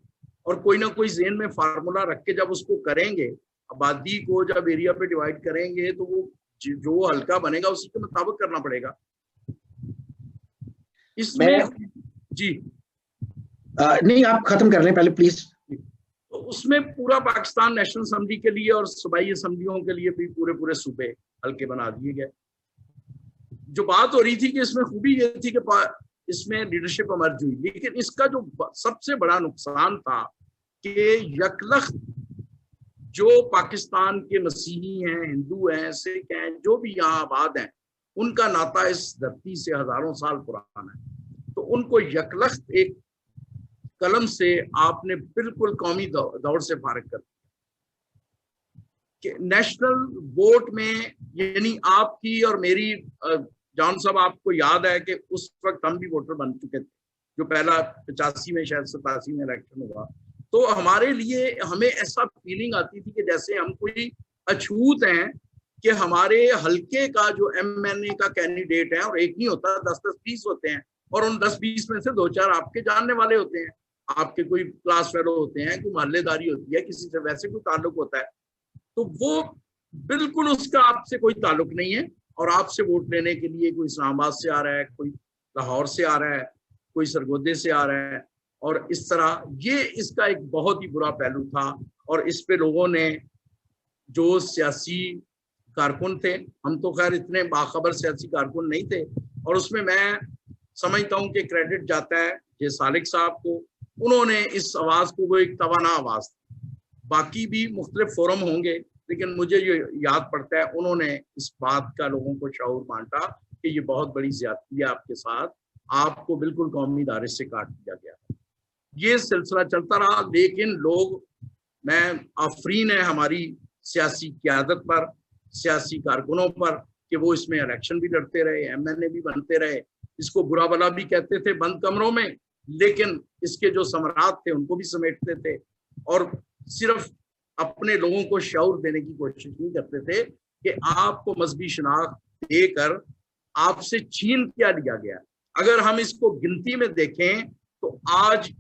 और कोई ना कोई ज़हन में फार्मूला रख के जब उसको करेंगे, आबादी को जब एरिया पे डिवाइड करेंगे, तो वो जो हल्का बनेगा उसी के मुताबिक करना पड़ेगा। इसमें जी नहीं, आप खत्म कर लें पहले प्लीज। तो उसमें पूरा पाकिस्तान नेशनल असेंबली के लिए और सूबाई असेंबलियों के लिए भी पूरे सूबे हल्के बना दिए गए। जो बात हो रही थी कि इसमें खूबी ये थी कि इसमें लीडरशिप इमर्ज हुई, लेकिन इसका जो सबसे बड़ा नुकसान था कि यकलख्त जो पाकिस्तान के मसीही हैं, हिंदू हैं, सिख हैं, जो भी यहाँ आबाद हैं, उनका नाता इस धरती से हजारों साल पुराना है। तो उनको यकलख्त एक कलम से आपने बिल्कुल कौमी दौड़ से फारिग कर दिया कि नेशनल वोट में, यानी आपकी और मेरी, जॉन साहब आपको याद है कि उस वक्त हम भी वोटर बन चुके थे, जो पहला 85 में शायद 87 में इलेक्शन हुआ। तो हमारे लिए, हमें ऐसा फीलिंग आती थी कि जैसे हम कोई अछूत हैं कि हमारे हल्के का जो MNA का कैंडिडेट है, और एक नहीं होता, 10-10-20 होते हैं, और उन 10-20 में से 2-4 आपके जानने वाले होते हैं, आपके कोई क्लास फेलो होते हैं, कोई मोहल्लेदारी होती है, किसी से वैसे कोई ताल्लुक होता है, तो वो बिल्कुल उसका आपसे कोई ताल्लुक नहीं है, और आपसे वोट लेने के लिए कोई इस्लामाबाद से आ रहा है, कोई लाहौर से आ रहा है, कोई सरगोदे से आ रहा है, और इस तरह ये इसका एक बहुत ही बुरा पहलू था। और इस पे लोगों ने, जो सियासी कारकुन थे, हम तो खैर इतने बाखबर सियासी कारकुन नहीं थे, और उसमें मैं समझता हूँ कि क्रेडिट जाता है ये सालिक साहब को, उन्होंने इस आवाज़ को, वो एक तवाना आवाज़, बाकी भी मुख्तलिफ फोरम होंगे, लेकिन मुझे ये याद पड़ता है उन्होंने इस बात का लोगों को शऊर बांटा कि ये बहुत बड़ी ज्यादती है आपके साथ, आपको बिल्कुल कौमी दायरे से काट दिया गया। ये सिलसिला चलता रहा, लेकिन लोग, मैं आफरीन है हमारी सियासी क़यादत पर, सियासी कारकुनों पर, कि वो इसमें इलेक्शन भी लड़ते रहे, MNA भी बनते रहे, इसको बुरा भला भी कहते थे बंद कमरों में, लेकिन इसके जो समरात थे उनको भी समेटते थे, और सिर्फ अपने लोगों को शऊर देने की कोशिश नहीं करते थे कि आपको मजहबी शनाख्त देकर आपसे छीन क्या लिया गया। अगर हम इसको गिनती में देखें तो आज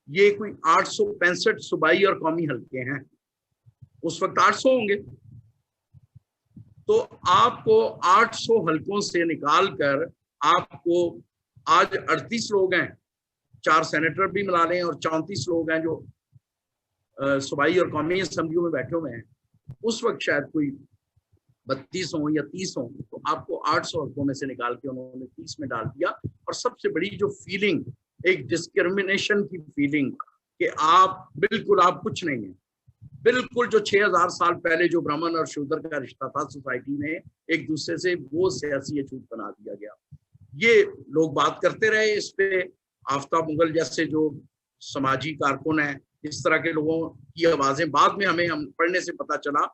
ये कोई 865 सूबाई और कौमी हल्के हैं, उस वक्त 800 होंगे, तो आपको 800 हल्कों से निकाल कर आपको आज 38 लोग हैं, 4 सेनेटर भी मिला लें, और 34 लोग हैं जो सूबाई और कौमी असेंबलियों में बैठे हुए हैं, उस वक्त शायद कोई 32 हो या 30 हो, तो आपको 800 हल्कों में से निकाल के उन्होंने 30 में डाल दिया। और सबसे बड़ी जो फीलिंग, एक डिस्क्रिमिनेशन की फीलिंग कि आप बिल्कुल, आप कुछ नहीं है, बिल्कुल जो 6000 साल पहले जो ब्राह्मण और शूद्र का रिश्ता था सोसाइटी में एक दूसरे से, वो सियासी अछूत बना दिया गया। ये लोग बात करते रहे इस पे, आफ्ताब मुगल जैसे जो समाजी कारकुन हैं, इस तरह के लोगों की आवाज़ें बाद में हम पढ़ने से पता चला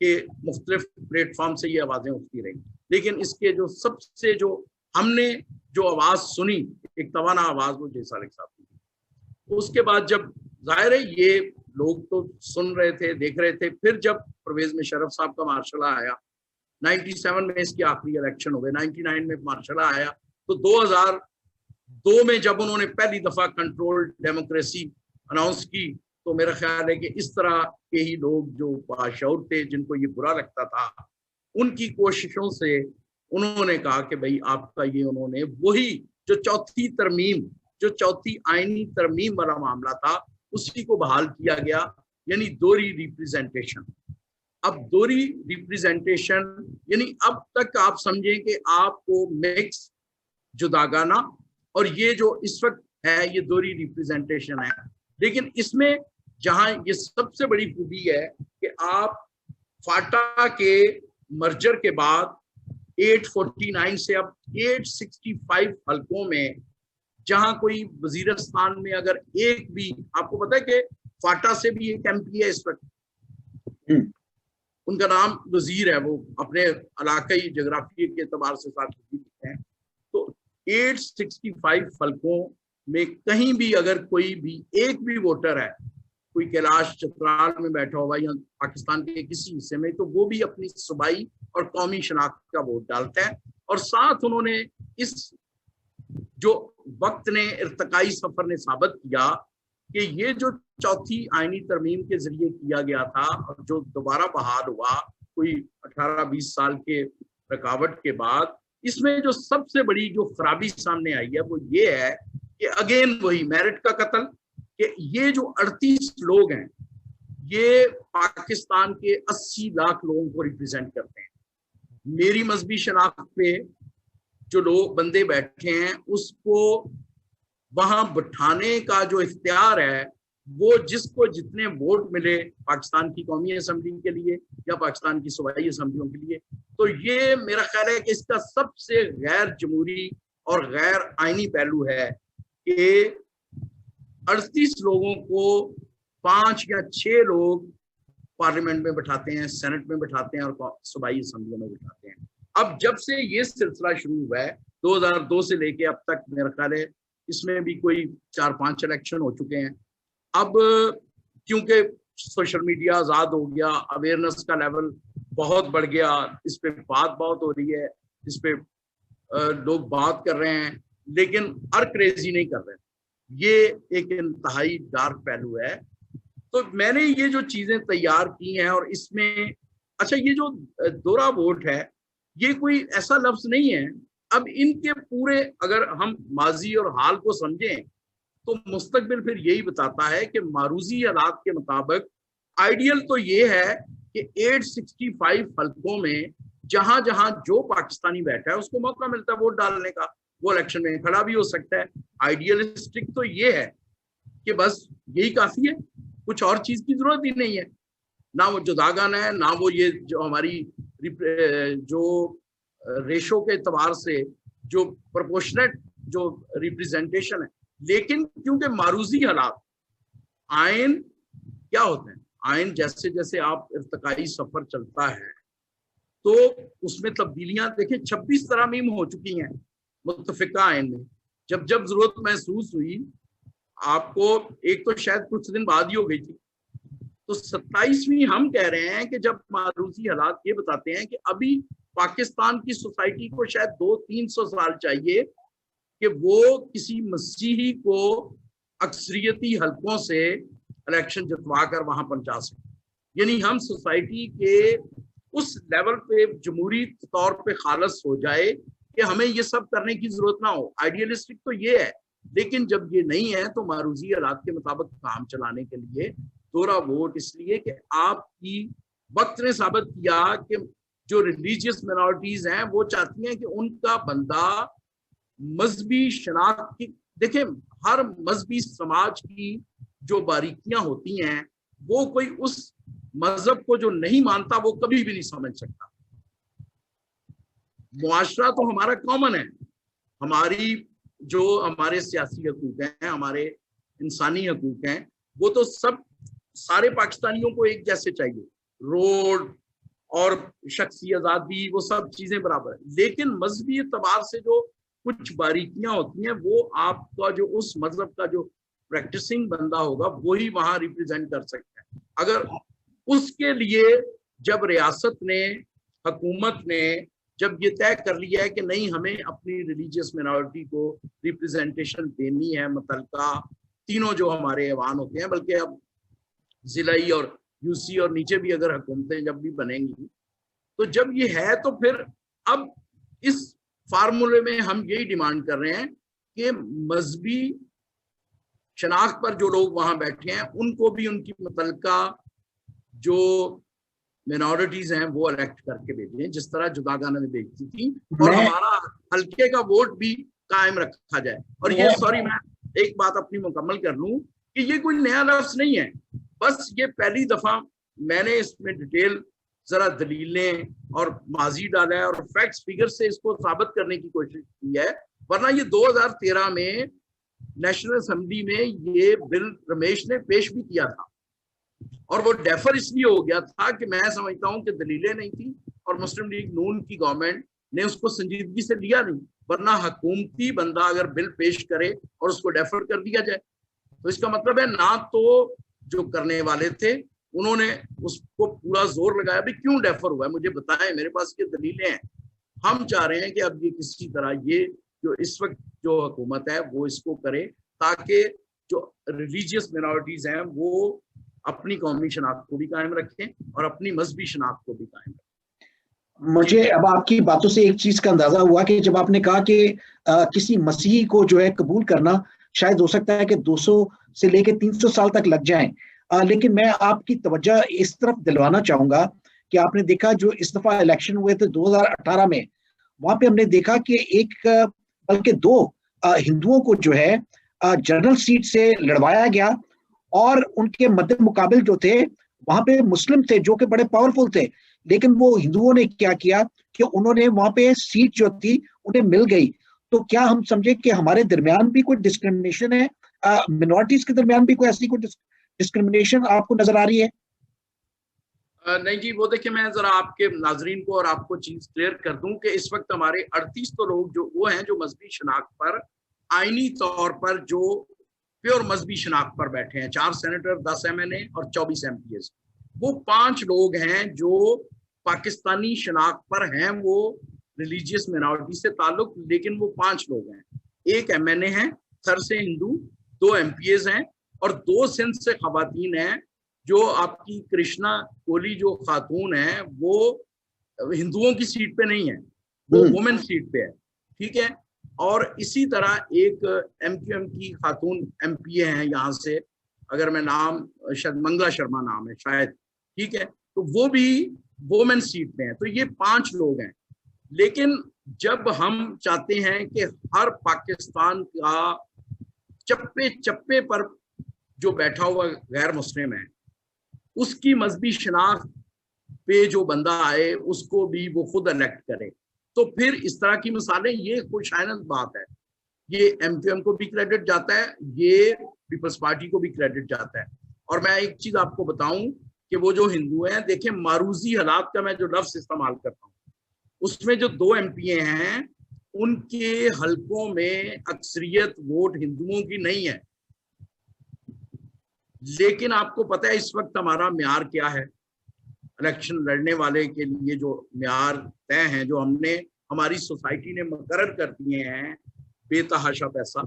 कि मुख्तलिफ प्लेटफॉर्म से ये आवाज़ें उठती रही, लेकिन इसके जो सबसे, जो हमने जो आवाज़ सुनी, एक तवाना आवाज़, वो जय सालिक साहब की। उसके बाद जब जाहिर है ये लोग तो सुन रहे थे, देख रहे थे, फिर जब परवेज मुशर्रफ साहब का मार्शल आया, 97 में इसकी आखिरी इलेक्शन हो गए, 99 में मार्शल आया, तो 2002 में जब उन्होंने पहली दफा कंट्रोल्ड डेमोक्रेसी अनाउंस की, तो मेरा ख्याल है कि इस तरह के ही लोग जो बाशऊर थे, जिनको ये बुरा लगता था, उनकी कोशिशों से उन्होंने कहा कि भाई आपका ये, उन्होंने वही जो चौथी तरमीम, जो चौथी आईनी तरमीम वाला मामला था, उसी को बहाल किया गया, यानी दोहरी रिप्रेजेंटेशन। अब दोहरी रिप्रेजेंटेशन यानी अब तक आप समझें कि आपको मिक्स, जुदागाना, और ये जो इस वक्त है ये दोहरी रिप्रेजेंटेशन है। लेकिन इसमें जहां ये सबसे बड़ी खूबी है कि आप फाटा के मर्जर के बाद 849 से अब 865 हल्कों में, जहां कोई वजीरस्तान में अगर एक भी, आपको पता है कि फाटा से भी एक MP है इस वक्त, उनका नाम वजीर है, वो अपने इलाकाई जोग्राफी के एतबार से साथ हैं, तो 865 हल्कों में कहीं भी अगर कोई भी एक भी वोटर है, कोई कैलाश चतराल में बैठा हुआ या पाकिस्तान के किसी हिस्से में, तो वो भी अपनी सूबाई और कौमी शनाख्त का वोट डालता है। और साथ उन्होंने इस जो वक्त ने, इर्तकाई सफर ने साबित किया कि ये जो चौथी आईनी तरमीम के जरिए किया गया था और जो दोबारा बहाल हुआ कोई 18-20 साल के रुकावट के बाद, इसमें जो सबसे बड़ी जो खराबी सामने आई है वो ये है कि अगेन वही मेरिट का कत्ल, कि ये जो 38 लोग हैं ये पाकिस्तान के 80 लाख लोगों को रिप्रेजेंट करते हैं। मेरी मजहबी शनाख्त पे जो लोग बंदे बैठे हैं उसको वहां बिठाने का जो इख्तियार है वो जिसको जितने वोट मिले पाकिस्तान की कौमी असम्बली के लिए या पाकिस्तान की सूबाई असम्बलियों के लिए, तो ये मेरा ख्याल है कि इसका सबसे गैर जमहूरी और गैर आईनी पहलू है कि 38 लोगों को 5 या 6 लोग पार्लियामेंट में बिठाते हैं, सेनेट में बिठाते हैं और सूबाई असम्बलियों में बिठाते हैं। अब जब से ये सिलसिला शुरू हुआ है 2002 से लेके अब तक, मेरा ख्याल है इसमें भी कोई 4-5 इलेक्शन हो चुके हैं। अब क्योंकि सोशल मीडिया आज़ाद हो गया, अवेयरनेस का लेवल बहुत बढ़ गया, इस पे बात बहुत हो रही है, इस पे लोग बात कर रहे हैं, लेकिन हर क्रेजी नहीं कर रहे। ये एक इंतहाई डार्क पहलू है। तो मैंने ये जो चीजें तैयार की हैं और इसमें अच्छा ये जो दोहरा वोट है ये कोई ऐसा लफ्ज नहीं है। अब इनके पूरे अगर हम माजी और हाल को समझें तो मुस्तकबिल फिर यही बताता है कि मारूजी हालात के मुताबिक आइडियल तो ये है कि 865 हल्कों में जहां जहां जो पाकिस्तानी बैठा है उसको मौका मिलता है वोट डालने का, वो इलेक्शन में खड़ा भी हो सकता है। आइडियलिस्टिक तो ये है कि बस यही काफी है, कुछ और चीज की जरूरत ही नहीं है, ना वो जुदागन है, ना वो ये जो हमारी जो रेशो के एतबार से जो प्रोपोर्शनेट जो रिप्रेजेंटेशन है। लेकिन क्योंकि मारूजी हालात, आयन क्या होते हैं, आयन जैसे जैसे आप इर्तकाई सफर चलता है तो उसमें तब्दीलियां देखें, 26 तरामीम हो चुकी हैं मुत्तफिका आयन में। जब जब जरूरत महसूस हुई, आपको एक तो शायद कुछ दिन बाद ही हो गई थी, तो 27वीं हम कह रहे हैं कि जब मारूजी हालात ये बताते हैं कि अभी पाकिस्तान की सोसाइटी को शायद 200-300 साल चाहिए कि वो किसी मसीही को अक्सरियती हलकों से इलेक्शन जितवा कर वहां पहुंचा सके। यानी हम सोसाइटी के उस लेवल पे जमहूरी तौर पे खालस हो जाए कि हमें ये सब करने की जरूरत ना हो। आइडियलिस्टिक तो ये है, लेकिन जब ये नहीं है तो मारूजी हालात के मुताबिक काम चलाने के लिए दोहरा वोट, इसलिए कि आपकी वक्त ने साबित किया कि जो रिलीजियस मिनॉरिटीज हैं वो चाहती हैं कि उनका बंदा मजहबी शनाख्त की, देखें हर मजहबी समाज की जो बारीकियां होती हैं वो कोई उस मजहब को जो नहीं मानता वो कभी भी नहीं समझ सकता। मुआशरा तो हमारा कॉमन है, हमारी जो हमारे सियासी हकूक हैं, हमारे इंसानी हकूक हैं, वो तो सब सारे पाकिस्तानियों को एक जैसे चाहिए, रोड और शख्सी आज़ादी वो सब चीजें बराबर है। लेकिन मजहबी एतबार से जो कुछ बारीकियां होती हैं वो आपका जो उस मजहब का जो प्रैक्टिसिंग बंदा होगा वही वहां रिप्रेजेंट कर सकता है। अगर उसके लिए जब रियासत ने, हुकूमत ने जब ये तय कर लिया है कि नहीं हमें अपनी रिलीजियस मिनॉरिटी को रिप्रेजेंटेशन देनी है, मुतलका तीनों जो हमारे ऐवान होते हैं, बल्कि अब जिलाई और यूसी और नीचे भी अगर हुकूमतें जब भी बनेंगी, तो जब ये है तो फिर अब इस फार्मूले में हम यही डिमांड कर रहे हैं कि मजहबी शनाख्त पर जो लोग वहां बैठे हैं उनको भी उनकी मुतलका जो मिनॉरिटीज हैं वो इलेक्ट करके भेजें, जिस तरह जुदागाना में भेजती थी, और हमारा हल्के का वोट भी कायम रखा जाए। और ये सॉरी मैं एक बात अपनी मुकम्मल कर लूं कि ये कोई नया लफ्ज नहीं है, बस ये पहली दफा मैंने इसमें डिटेल जरा दलीलें और माजी डाला है और फैक्ट्स फिगर से इसको साबित करने की कोशिश की है। वरना ये 2013 में नेशनल असेंबली में ये बिल रमेश ने पेश भी किया था और वो डेफर इसलिए हो गया था कि मैं समझता हूं कि दलीलें नहीं थी और मुस्लिम लीग नून की गवर्नमेंट ने उसको संजीदगी से लिया नहीं। वरना हुकूमती बंदा अगर बिल पेश करे और उसको डेफर कर दिया जाए तो इसका मतलब है ना तो जो करने वाले थे उन्होंने उसको पूरा जोर लगाया। भी क्यों डेफर हुआ है मुझे बताएं, मेरे पास ये दलीलें हैं। हम चाह रहे हैं कि अब ये किसी तरह ये जो इस वक्त जो हुकूमत है वो इसको करे, ताकि जो रिलीजियस मिनॉरिटीज हैं वो अपनी कौमी शनाख्त को भी कायम रखें और अपनी मजहबी शनाख्त को भी कायम रखें। मुझे अब आपकी बातों से एक चीज का अंदाजा हुआ कि जब आपने कहा कि किसी मसीही को जो है कबूल करना शायद हो सकता है कि 200 से लेकर 300 साल तक लग जाएं, लेकिन मैं आपकी तवज्जो इस तरफ दिलवाना चाहूंगा कि आपने देखा जो इस दफा इलेक्शन हुए थे 2018 में, वहां पे हमने देखा कि एक बल्कि 2 हिंदुओं को जो है जनरल सीट से लड़वाया गया और उनके मद्दे मुकाबिल जो थे वहां पे मुस्लिम थे जो कि बड़े पावरफुल थे, लेकिन वो हिंदुओं ने क्या किया कि उन्होंने वहां पे सीट जो थी उन्हें मिल गई। तो क्या हम समझे कि हमारे दरमियान भी कोई डिस्क्रिमिनेशन है, मिनॉरिटीज के दरमियान भी कोई ऐसी कोई डिस्क्रिमिनेशन आपको नजर आ रही है? नहीं जी, वो देखिए मैं जरा आपके नाजरीन को और आपको चीज क्लियर कर दूं कि इस वक्त हमारे 38 तो लोग जो वो हैं जो मजहबी शनाख्त पर आईनी तौर पर जो प्योर मजहबी शनाख्त पर बैठे हैं, 4 सेनेटर, 10 MNA और 24 MPs। वो 5 लोग हैं जो पाकिस्तानी शनाख्त पर हैं, वो रिलीजियस मिनॉरिटी से ताल्लुक, लेकिन वो 5 लोग हैं। 1 MNA है सर से हिंदू, 2 MPs हैं और 2 सिंध से खवातीन हैं। जो आपकी कृष्णा कोहली जो खातून है वो हिंदुओं की सीट पे नहीं है, वो वुमेन सीट पे है, ठीक है। और इसी तरह एक MQM की खातून MPA हैं यहाँ से, अगर मैं नाम शायद मंगला शर्मा नाम है शायद, ठीक है, तो वो भी वुमेन सीट पे है। तो ये 5 लोग हैं। लेकिन जब हम चाहते हैं कि हर पाकिस्तान का चप्पे चप्पे पर जो बैठा हुआ गैर मुस्लिम है उसकी मजहबी शनाख्त पे जो बंदा आए उसको भी वो खुद इलेक्ट करे, तो फिर इस तरह की मिसालें, ये खुशाइनद बात है। ये MQM को भी क्रेडिट जाता है, ये पीपल्स पार्टी को भी क्रेडिट जाता है। और मैं एक चीज आपको बताऊं कि वो जो हिंदू हैं, देखें मारूजी हालात का मैं जो लफ्ज इस्तेमाल करता हूँ, उसमें जो 2 MPA हैं उनके हलकों में अक्सरियत वोट हिंदुओं की नहीं है। लेकिन आपको पता है इस वक्त हमारा म्यार क्या है इलेक्शन लड़ने वाले के लिए, जो म्यार तय हैं, जो हमने हमारी सोसाइटी ने मुकर्रर कर दिए हैं, बेतहाशा पैसा,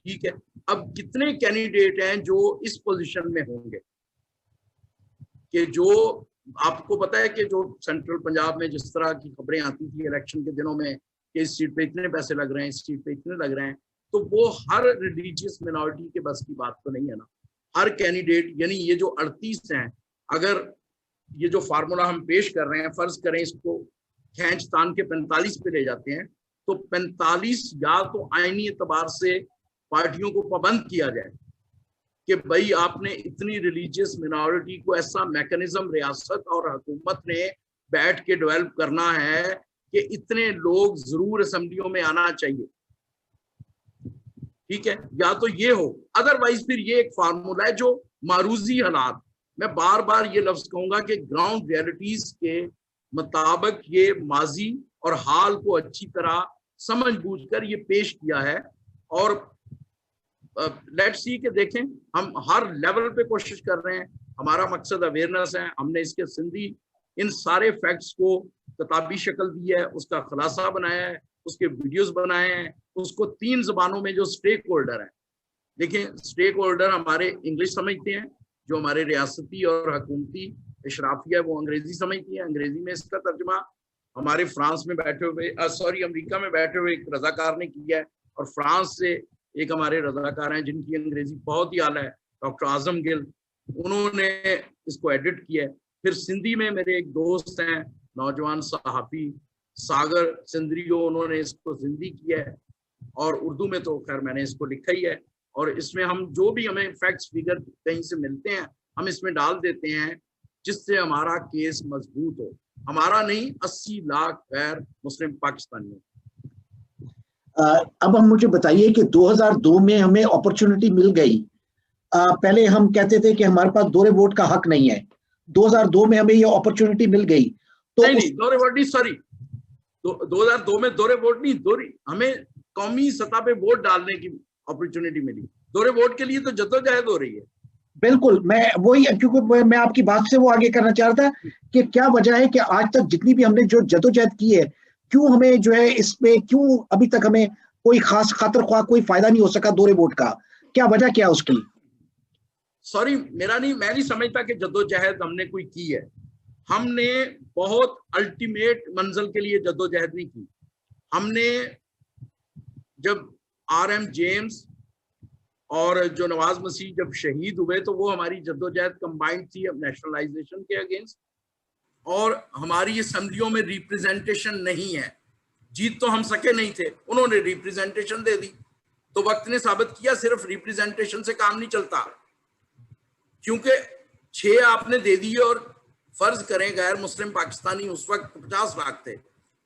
ठीक है। अब कितने कैंडिडेट हैं जो इस पोजीशन में होंगे कि जो आपको पता है कि जो सेंट्रल पंजाब में जिस तरह की खबरें आती थी इलेक्शन के दिनों में कि इस सीट पे इतने पैसे लग रहे हैं, इस सीट पे इतने लग रहे हैं, तो वो हर रिलीजियस मिनॉरिटी के बस की बात तो नहीं है ना। हर कैंडिडेट, यानी ये जो 38 हैं, अगर ये जो फार्मूला हम पेश कर रहे हैं, फर्ज करें इसको खींच तान के 45 पे ले जाते हैं, तो 45 या तो आईनी एतबार से पार्टियों को पाबंद किया जाए कि भाई आपने इतनी रिलीजियस मिनॉरिटी को ऐसा मैकेनिज्म रियासत और हुकूमत ने बैठ के डेवलप करना है कि इतने लोग जरूर असेंबलियों में आना चाहिए, ठीक है, या तो ये हो। अदरवाइज फिर ये एक फार्मूला है जो मारूजी हालात, मैं बार बार ये लफ्ज कहूंगा कि ग्राउंड रियलिटीज के मुताबिक ये माजी और हाल को अच्छी तरह समझ बूझ कर ये पेश किया है। और लेट्स सी के देखें, हम हर लेवल पे कोशिश कर रहे हैं, हमारा मकसद अवेयरनेस है। हमने इसके सिंधी इन सारे फैक्ट्स को किताबी शक्ल दी है, उसका खुलासा बनाया है, उसके वीडियोस बनाए हैं, उसको 3 जबानों में जो स्टेक होल्डर है, देखिए स्टेक होल्डर हमारे इंग्लिश समझते हैं, जो हमारे रियासती और हुकूमती इशराफिया वो अंग्रेजी समझती है, अंग्रेजी में इसका तर्जुमा हमारे फ्रांस में बैठे हुए अमेरिका में बैठे हुए एक रजाकार ने किया है, और फ्रांस से एक हमारे रजाकार हैं जिनकी अंग्रेजी बहुत ही आला है, डॉक्टर आजम गिल, उन्होंने इसको एडिट किया है। फिर सिंधी में मेरे एक दोस्त हैं नौजवान सहाफ़ी सागर सिंधरियो, उन्होंने इसको सिंधी किया है, और उर्दू में तो खैर मैंने इसको लिखा ही है। और इसमें हम जो भी हमें फैक्ट्स फिगर कहीं से मिलते हैं हम इसमें डाल देते हैं, जिससे हमारा केस मजबूत हो, हमारा नहीं 80 लाख गैर मुस्लिम पाकिस्तानियों। अब हम मुझे बताइए कि 2002 में हमें अपॉर्चुनिटी मिल गई। पहले हम कहते थे कि हमारे पास दोहरे वोट का हक नहीं है, 2002 में हमें ये अपॉर्चुनिटी मिल गई। तो नहीं, दोहरे वोट नहीं, सॉरी, 2002 में दोहरे वोट नहीं, हमें कौमी सतह पे वोट डालने की अपॉर्चुनिटी मिली। दोहरे वोट के लिए तो जद्दोजहद हो रही है। बिल्कुल, मैं वही, क्योंकि मैं आपकी बात से वो आगे करना चाह रहा था कि क्या वजह है कि आज तक जितनी भी हमने जो जद्दोजहद की है, क्यों हमें जो है इसमें क्यों अभी तक हमें कोई खास खातर ख्वाह कोई फायदा नहीं हो सका दोहरे वोट का, क्या वजह क्या उसकी? सॉरी, मैं नहीं समझता कि जद्दोजहद हमने कोई की है। हमने बहुत अल्टीमेट मंजिल के लिए जद्दोजहद नहीं की। हमने जब RM जेम्स और जो नवाज मसीह जब शहीद हुए तो वो हमारी जद्दोजहद कंबाइंड थी अब नेशनलाइजेशन के अगेंस्ट, और हमारी असेंबलियों में रिप्रेजेंटेशन नहीं है। जीत तो हम सके नहीं थे, उन्होंने रिप्रेजेंटेशन दे दी। तो वक्त ने साबित किया सिर्फ रिप्रेजेंटेशन से काम नहीं चलता, क्योंकि 6 आपने दे दिए और फर्ज करें गैर मुस्लिम पाकिस्तानी उस वक्त 50 लाख थे,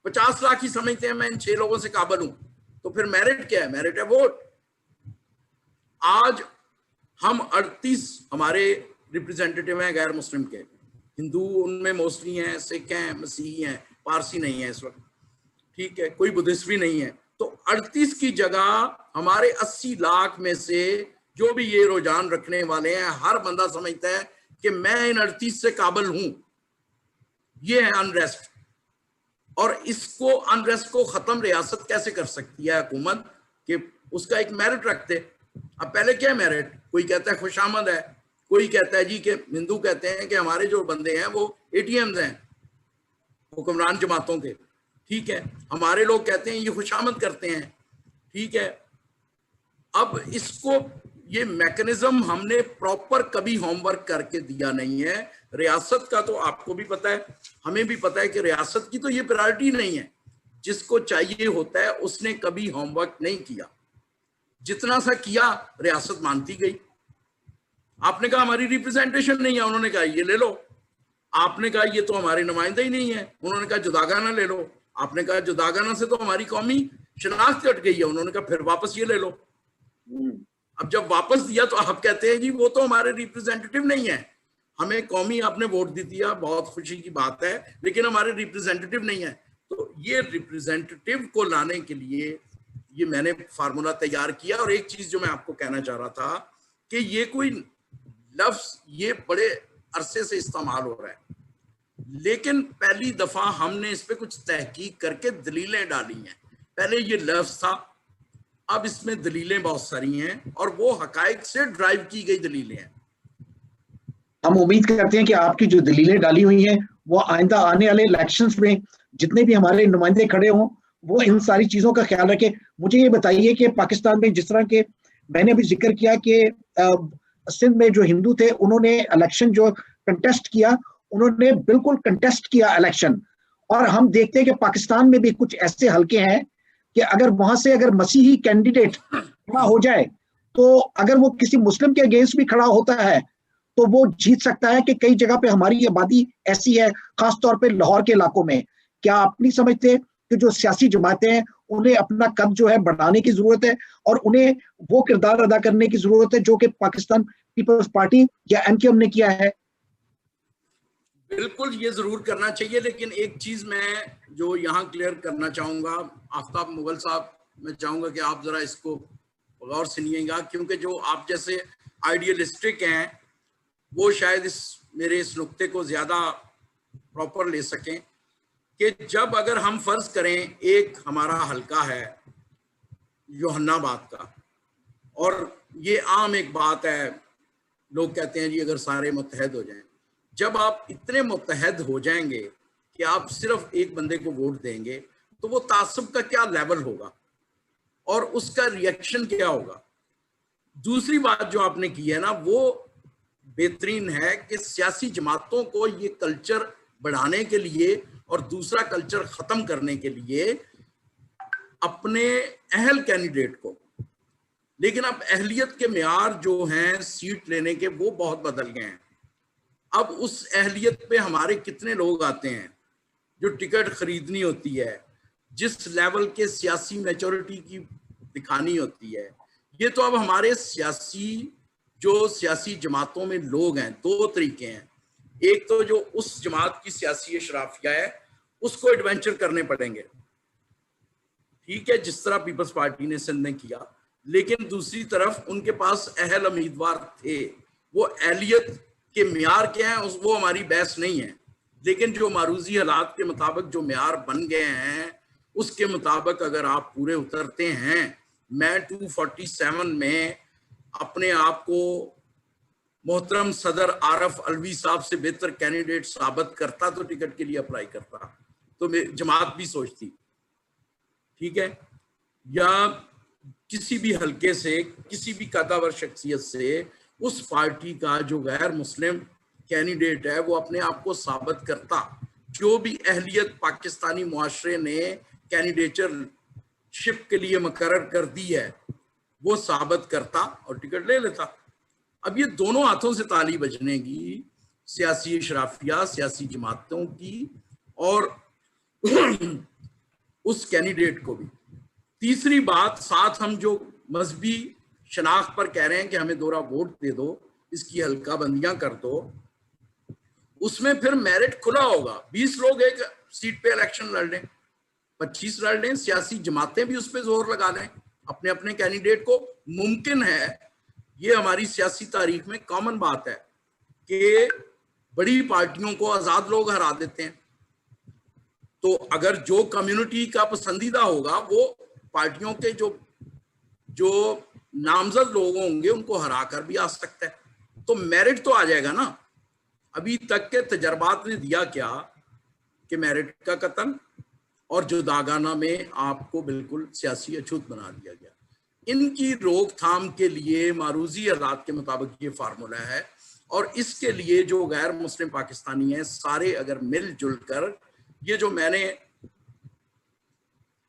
50 लाख ही समझते हैं मैं इन 6 लोगों से काबिल हूं, तो फिर मेरिट क्या है? मेरिट है वोट। आज हम 38 हमारे रिप्रेजेंटेटिव हैं गैर मुस्लिम के, हिंदू उनमें मोस्टली हैं, सिख हैं, मसीही हैं, पारसी नहीं है इस वक्त, ठीक है, कोई बुद्धिस्ट भी नहीं है। तो 38 की जगह हमारे 80 लाख में से जो भी ये रुझान रखने वाले हैं, हर बंदा समझता है कि मैं इन 38 से काबिल हूं। ये है अनरेस्ट, और इसको अनरेस्ट को खत्म रियासत कैसे कर सकती है हुकूमत कि उसका एक मेरिट रखते। अब पहले क्या मेरिट? कोई कहता है खुशामद है, कोई कहता है जी कि हिंदू कहते हैं कि हमारे जो बंदे हैं वो ATMs हैं हुक्मरान जमातों के, ठीक है, हमारे लोग कहते हैं ये खुशामद करते हैं, ठीक है। अब इसको ये मैकेनिज्म हमने प्रॉपर कभी होमवर्क करके दिया नहीं है। रियासत का तो आपको भी पता है, हमें भी पता है कि रियासत की तो ये प्रायोरिटी नहीं है। जिसको चाहिए होता है उसने कभी होमवर्क नहीं किया, जितना सा किया रियासत मानती गई। आपने कहा हमारी रिप्रेजेंटेशन नहीं है, उन्होंने कहा ये ले लो। आपने कहा ये तो हमारे नुमाइंदा ही नहीं है, उन्होंने कहा जुदागाना ले लो। आपने कहा जुदागाना से तो हमारी कौमी शनाख्त कट गई है, उन्होंने कहा फिर वापस ये ले लो। अब जब वापस दिया तो आप कहते हैं जी वो तो हमारे रिप्रेजेंटेटिव नहीं है, हमें कौमी आपने वोट दी दिया, बहुत खुशी की बात है, लेकिन हमारे रिप्रेजेंटेटिव नहीं है। तो ये रिप्रेजेंटेटिव को लाने के लिए ये मैंने फार्मूला तैयार किया। और एक चीज जो मैं आपको कहना चाह रहा था कि ये कोई लफ्ज ये बड़े अरसे से इस्तेमाल हो रहा है, लेकिन पहली दफा हमने इस पे कुछ तहकीक करके दलीलें डाली हैं। पहले ये लफ्ज था, अब इसमें दलीलें बहुत सारी हैं और वो हकायक से ड्राइव की गई दलीलें हैं। हम उम्मीद करते हैं कि आपकी जो दलीलें डाली हुई हैं वो आइंदा आने वाले इलेक्शंस में जितने भी हमारे नुमाइंदे खड़े हों वो इन सारी चीजों का ख्याल रखें। मुझे ये बताइए कि पाकिस्तान में जिस तरह के मैंने भी जिक्र किया कि सिंध में जो हिंदू थे उन्होंने इलेक्शन जो कंटेस्ट किया, उन्होंने बिल्कुल कंटेस्ट किया इलेक्शन। और हम देखते हैं कि पाकिस्तान में भी कुछ ऐसे हलके हैं कि अगर वहां से अगर मसीही कैंडिडेट खड़ा हो जाए तो अगर वो किसी मुस्लिम के अगेंस्ट भी खड़ा होता है तो वो जीत सकता है। कि कई जगह पे हमारी आबादी ऐसी है, खासतौर पे लाहौर के इलाकों में। क्या आप नहीं समझते कि जो सियासी जमातें हैं उन्हें अपना कद जो है बढ़ाने की जरूरत है और उन्हें वो किरदार अदा करने की जरूरत है जो कि पाकिस्तान पीपल्स पार्टी या MKM ने किया है? बिल्कुल ये जरूर करना चाहिए, लेकिन एक चीज मैं जो यहाँ क्लियर करना चाहूंगा, आफ्ताब मुगल साहब, मैं चाहूंगा कि आप जरा इसको गौर सुनिएगा, क्योंकि जो आप जैसे आइडियलिस्टिक हैं वो शायद मेरे इस नुक्ते को ज्यादा प्रॉपर ले सकें कि जब अगर हम फर्ज करें एक हमारा हलका है योहन्नाबाद का, और ये आम एक बात है, लोग कहते हैं जी अगर सारे मुत्तहद हो जाएं, जब आप इतने मुत्तहद हो जाएंगे कि आप सिर्फ एक बंदे को वोट देंगे तो वो तासुब का क्या लेवल होगा और उसका रिएक्शन क्या होगा। दूसरी बात जो आपने की है ना वो बेहतरीन है कि सियासी जमातों को ये कल्चर बढ़ाने के लिए और दूसरा कल्चर खत्म करने के लिए अपने अहल कैंडिडेट को, लेकिन अब अहलियत के मेयार जो हैं सीट लेने के वो बहुत बदल गए हैं। अब उस अहलियत पे हमारे कितने लोग आते हैं जो टिकट खरीदनी होती है, जिस लेवल के सियासी मैच्योरिटी की दिखानी होती है, ये तो अब हमारे सियासी जमातों में लोग हैं। दो तरीके हैं, एक तो जो उस जमात की सियासी अशराफिया है उसको एडवेंचर करने पड़ेंगे, ठीक है, जिस तरह पीपल्स पार्टी ने सिंध में किया, लेकिन दूसरी तरफ उनके पास अहल उम्मीदवार थे। वो अहलियत के म्यार क्या है वो हमारी बहस नहीं है, लेकिन जो मारूजी हालात के मुताबिक जो म्यार बन गए हैं उसके मुताबिक अगर आप पूरे उतरते हैं, मैं 247 में अपने आप को मोहतरम सदर आरफ अलवी साहब से बेहतर कैंडिडेट साबित करता तो टिकट के लिए अप्लाई करता, तो जमात भी सोचती, ठीक है, या किसी भी हलके से किसी भी कदावर शख्सियत से उस पार्टी का जो गैर मुस्लिम कैंडिडेट है वो अपने आप को साबित करता, जो भी अहलियत पाकिस्तानी मुआशरे ने कैंडिडेटशिप के लिए मुकर्रर कर दी है वो साबित करता और टिकट ले लेता। अब ये दोनों हाथों से ताली बजने की, सियासी इशराफिया, सियासी जमातों की और उस कैंडिडेट को भी। तीसरी बात, साथ हम जो मजहबी शनाख्त पर कह रहे हैं कि हमें दोहरा वोट दे दो, इसकी हल्का बंदियां कर दो, उसमें फिर मेरिट खुला होगा। 20 लोग एक सीट पे इलेक्शन लड़ लें, 25 लड़ लें, सियासी जमातें भी उस पर जोर लगा लें अपने अपने कैंडिडेट को। मुमकिन है, ये हमारी सियासी तारीख में कॉमन बात है कि बड़ी पार्टियों को आजाद लोग हरा देते हैं, तो अगर जो कम्युनिटी का पसंदीदा होगा वो पार्टियों के जो नामजद लोग होंगे उनको हरा कर भी आ सकता है, तो मेरिट तो आ जाएगा ना। अभी तक के तजर्बात ने दिया क्या कि मेरिट का कत्ल और जुदागाना में आपको बिल्कुल सियासी अछूत बना दिया गया। इनकी रोकथाम के लिए मारूजी हालात के मुताबिक ये फार्मूला है, और इसके लिए जो गैर मुस्लिम पाकिस्तानी हैं सारे अगर मिलजुल कर ये जो मैंने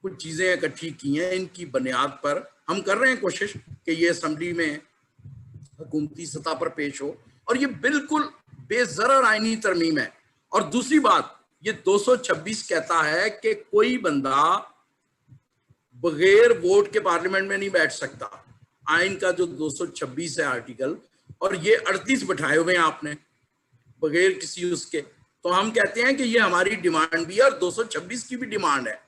कुछ चीजें इकट्ठी की हैं इनकी बुनियाद पर हम कर रहे हैं कोशिश कि ये असेंबली में हुकूमती सतह पर पेश हो, और ये बिल्कुल बेज़रर आईनी तरमीम है। और दूसरी बात, ये 226 कहता है कि कोई बंदा बगैर वोट के पार्लियामेंट में नहीं बैठ सकता। आइन का जो 226 है आर्टिकल, और ये 38 बैठाए हुए हैं आपने बगैर किसी उसके, तो हम कहते हैं कि ये हमारी डिमांड भी है और 226 की भी डिमांड है।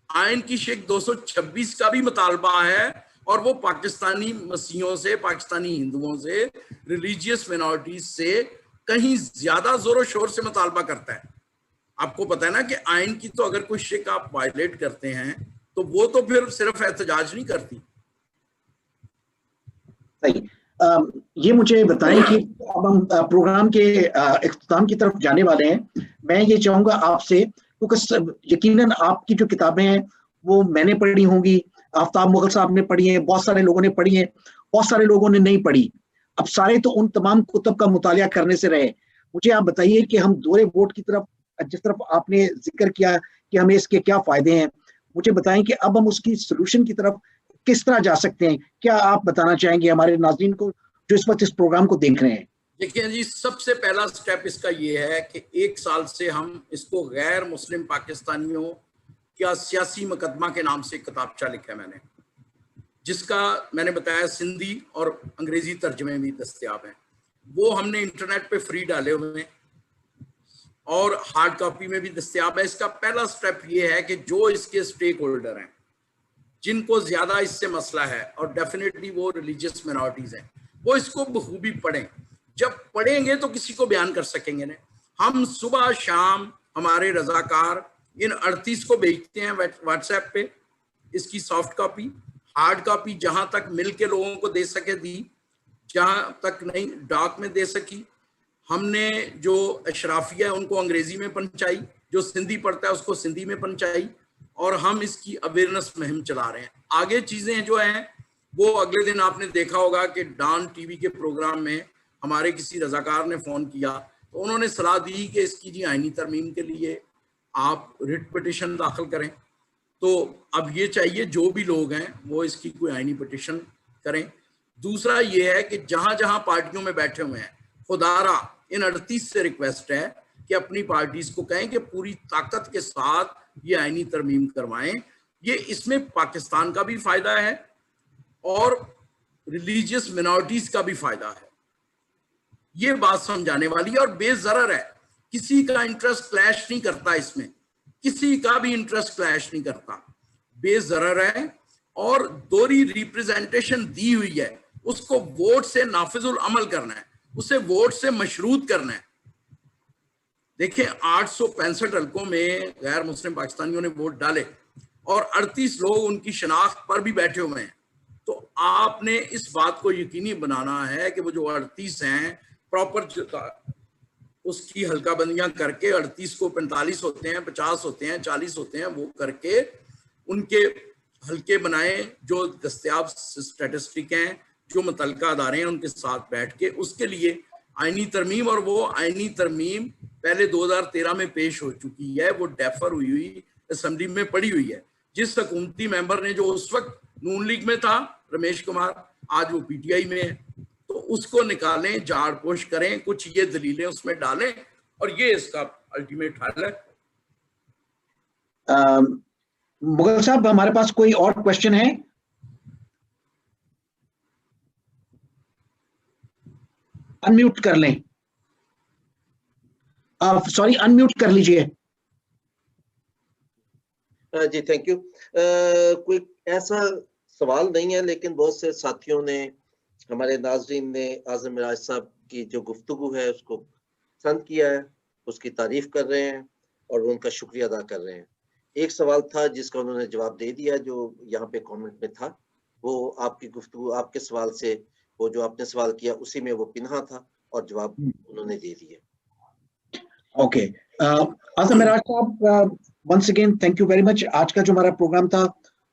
आइन की शेख 226 का भी मुतालबा है, और वो पाकिस्तानी मसीहों से, पाकिस्तानी हिंदुओं से, रिलीजियस मिनॉरिटीज से कहीं ज्यादा जोरों शोर से मुतालबा करता है। आपको पता है ना कि आइन की तो अगर कोई शेख आप वायलेट करते हैं तो वो तो फिर सिर्फ एहतजाज नहीं करती। सही। ये मुझे बताएं कि अब हम प्रोग्राम के इख्तिताम की तरफ जाने वाले हैं। मैं ये चाहूंगा आपसे, क्योंकि यकीनन आपकी जो किताबें हैं वो मैंने पढ़ी होंगी, आफ्ताब मुगल साहब ने पढ़ी है, बहुत सारे लोगों ने पढ़ी है, बहुत सारे लोगों ने नहीं पढ़ी। अब सारे तो उन तमाम कुतुब का मुतालिया करने से रहे। मुझे आप बताइए कि हम दोहरे वोट की तरफ, जिस तरफ आपने जिक्र किया कि हमें इसके क्या फायदे हैं, मुझे बताएं कि अब हम उसकी सोल्यूशन की तरफ किस तरह जा सकते हैं। क्या आप बताना चाहेंगे हमारे नाज़रीन को जो इस वक्त इस प्रोग्राम को देख रहे हैं? देखिए जी, सबसे पहला स्टेप इसका ये है कि 1 साल से हम इसको गैर मुस्लिम पाकिस्तानियों क्या सियासी मुकदमा के नाम से किताबचा लिखा है मैंने, जिसका मैंने बताया सिंधी और अंग्रेजी तर्जमे भी दस्तयाब हैं। वो हमने इंटरनेट पे फ्री डाले हुए हैं और हार्ड कॉपी में भी दस्तयाब है। इसका पहला स्टेप ये है कि जो इसके स्टेक होल्डर हैं, जिनको ज्यादा इससे मसला है, और डेफिनेटली वो रिलीजियस मिनॉरिटीज हैं, वो इसको बखूबी पढ़ें। जब पढ़ेंगे तो किसी को बयान कर सकेंगे ना। हम सुबह शाम हमारे रजाकार इन 38 को भेजते हैं व्हाट्सएप पे, इसकी सॉफ्ट कॉपी, हार्ड कॉपी जहां तक मिल के लोगों को दे सके दी, जहां तक नहीं डाक में दे सकी। हमने जो अशराफिया है उनको अंग्रेजी में पहुंचाई, जो सिंधी पढ़ता है उसको सिंधी में पहुंचाई, और हम इसकी अवेयरनेस मुहिम चला रहे हैं। आगे चीजें जो हैं वो अगले दिन आपने देखा होगा कि डॉन टीवी के प्रोग्राम में हमारे किसी रजाकार ने फोन किया तो उन्होंने सलाह दी कि इसकी जी आईनी तरमीम के लिए आप रिट पिटिशन दाखिल करें। तो अब ये चाहिए जो भी लोग हैं वो इसकी कोई आईनी पिटिशन करें। दूसरा ये है कि जहां जहां पार्टियों में बैठे हुए हैं, खुदारा इन 38 से रिक्वेस्ट है कि अपनी पार्टीज को कहें कि पूरी ताकत के साथ ये आईनी तरमीम करवाएं। ये इसमें पाकिस्तान का भी फायदा है और रिलीजियस मिनॉरिटीज का भी फायदा है। ये बात समझाने वाली है और बेजरर है, किसी का इंटरेस्ट क्लैश नहीं करता, इसमें किसी का भी इंटरेस्ट क्लैश नहीं करता, बेजरर है और दोहरी रिप्रेजेंटेशन दी हुई है, उसको वोट से नाफिजुल अमल करना है, उसे वोट से मशरूत करना है। देखिए 865 हलकों में गैर मुस्लिम पाकिस्तानियों ने वोट डाले और 38 लोग उनकी शनाख्त पर भी बैठे हुए हैं। तो आपने इस बात को यकीनी बनाना है कि वो जो 38 हैं प्रॉपर उसकी हल्का बंदियां करके 38 को 45 होते हैं, 50 होते हैं, 40 होते हैं, वो करके उनके हल्के बनाए जो दस्तयाब स्टैटिस्टिक हैं, जो मुतल्लिका अदारे हैं, उनके साथ बैठ के उसके लिए आईनी तरमीम, और वो आईनी तरमीम पहले 2013 में पेश हो चुकी है, वो डेफर हुई असेंबली में पड़ी हुई है। जिस हुकूमती मेंबर ने जो उस वक्त नून लीग में था, रमेश कुमार, आज वो पीटीआई में है, तो उसको निकालें, झाड़ पोछ करें, कुछ ये दलीलें उसमें डालें और ये इसका अल्टीमेट हल है। मुगल साहब, हमारे पास कोई और क्वेश्चन है? अनम्यूट कर लें, सॉरी अनम्यूट कर लीजिए। जी थैंक यू। कोई ऐसा सवाल नहीं है, लेकिन बहुत से साथियों ने, हमारे नाजरीन ने आज़म मिराज साहब की जो गुफ्तगू है उसको पसंद किया है, उसकी तारीफ कर रहे हैं और उनका शुक्रिया अदा कर रहे हैं। एक सवाल था जिसका उन्होंने जवाब दे दिया, जो यहाँ पे कमेंट में था, वो आपकी गुफ्तगू, आपके सवाल से, वो जो आपने सवाल किया उसी में वो पिन्हा था और जवाब उन्होंने दे दिया। ओके, आज़म मिराज साहब, once again thank you very much. आज का जो हमारा प्रोग्राम था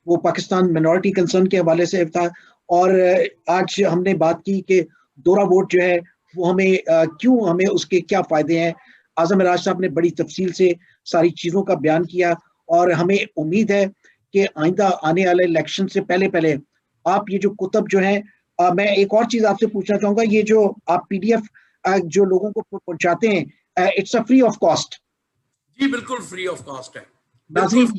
वो पाकिस्तान मिनॉरिटी कंसर्न के हवाले से था, और आज हमने बात की कि दोहरा वोट जो है वो हमें क्यों, हमें उसके क्या फायदे हैं। आज़म मिराज साहब ने बड़ी तफसील से सारी चीज़ों का बयान किया, और हमें उम्मीद है कि आइंदा आने वाले इलेक्शन से पहले पहले आप ये जो कुतब जो है, मैं एक और चीज़ आपसे पूछना चाहूँगा, ये जो आप PDF जो लोगों को पहुँचाते हैं, it's a free of cost? जी बिल्कुल फ्री ऑफ कॉस्ट है, नाज़रीन,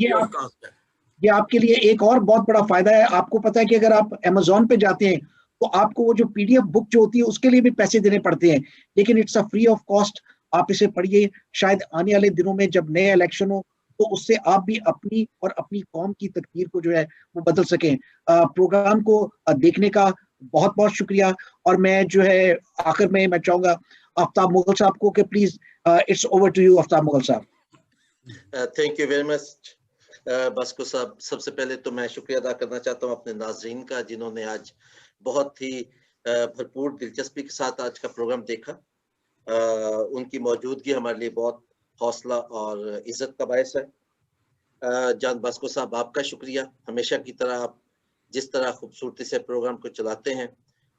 ये आपके लिए एक और बहुत बड़ा फायदा है। आपको पता है कि अगर आप Amazon पे जाते हैं तो आपको वो जो PDF बुक जो होती है उसके लिए भी पैसे देने पड़ते हैं, लेकिन it's a free of cost. आप इसे पढ़िए, शायद आने वाले दिनों में जब नए इलेक्शन हो तो उससे आप भी अपनी और अपनी कौम की तकदीर को जो है वो बदल सकें। प्रोग्राम को देखने का बहुत बहुत शुक्रिया, और मैं जो है आखिर में मैं चाहूंगा आफ्ताब मुगल साहब को कि please it's over to you, Aftab Mughal साहब। Thank you very much Bosco साहब। सबसे पहले तो मैं शुक्रिया अदा करना चाहता हूँ अपने नाजरीन का, जिन्होंने आज बहुत ही भरपूर दिलचस्पी के साथ आज का प्रोग्राम देखा। उनकी मौजूदगी हमारे लिए बहुत हौसला और इज्जत का बायस है। जान बास्को साहब, आपका शुक्रिया। हमेशा की तरह आप जिस तरह खूबसूरती से प्रोग्राम को चलाते हैं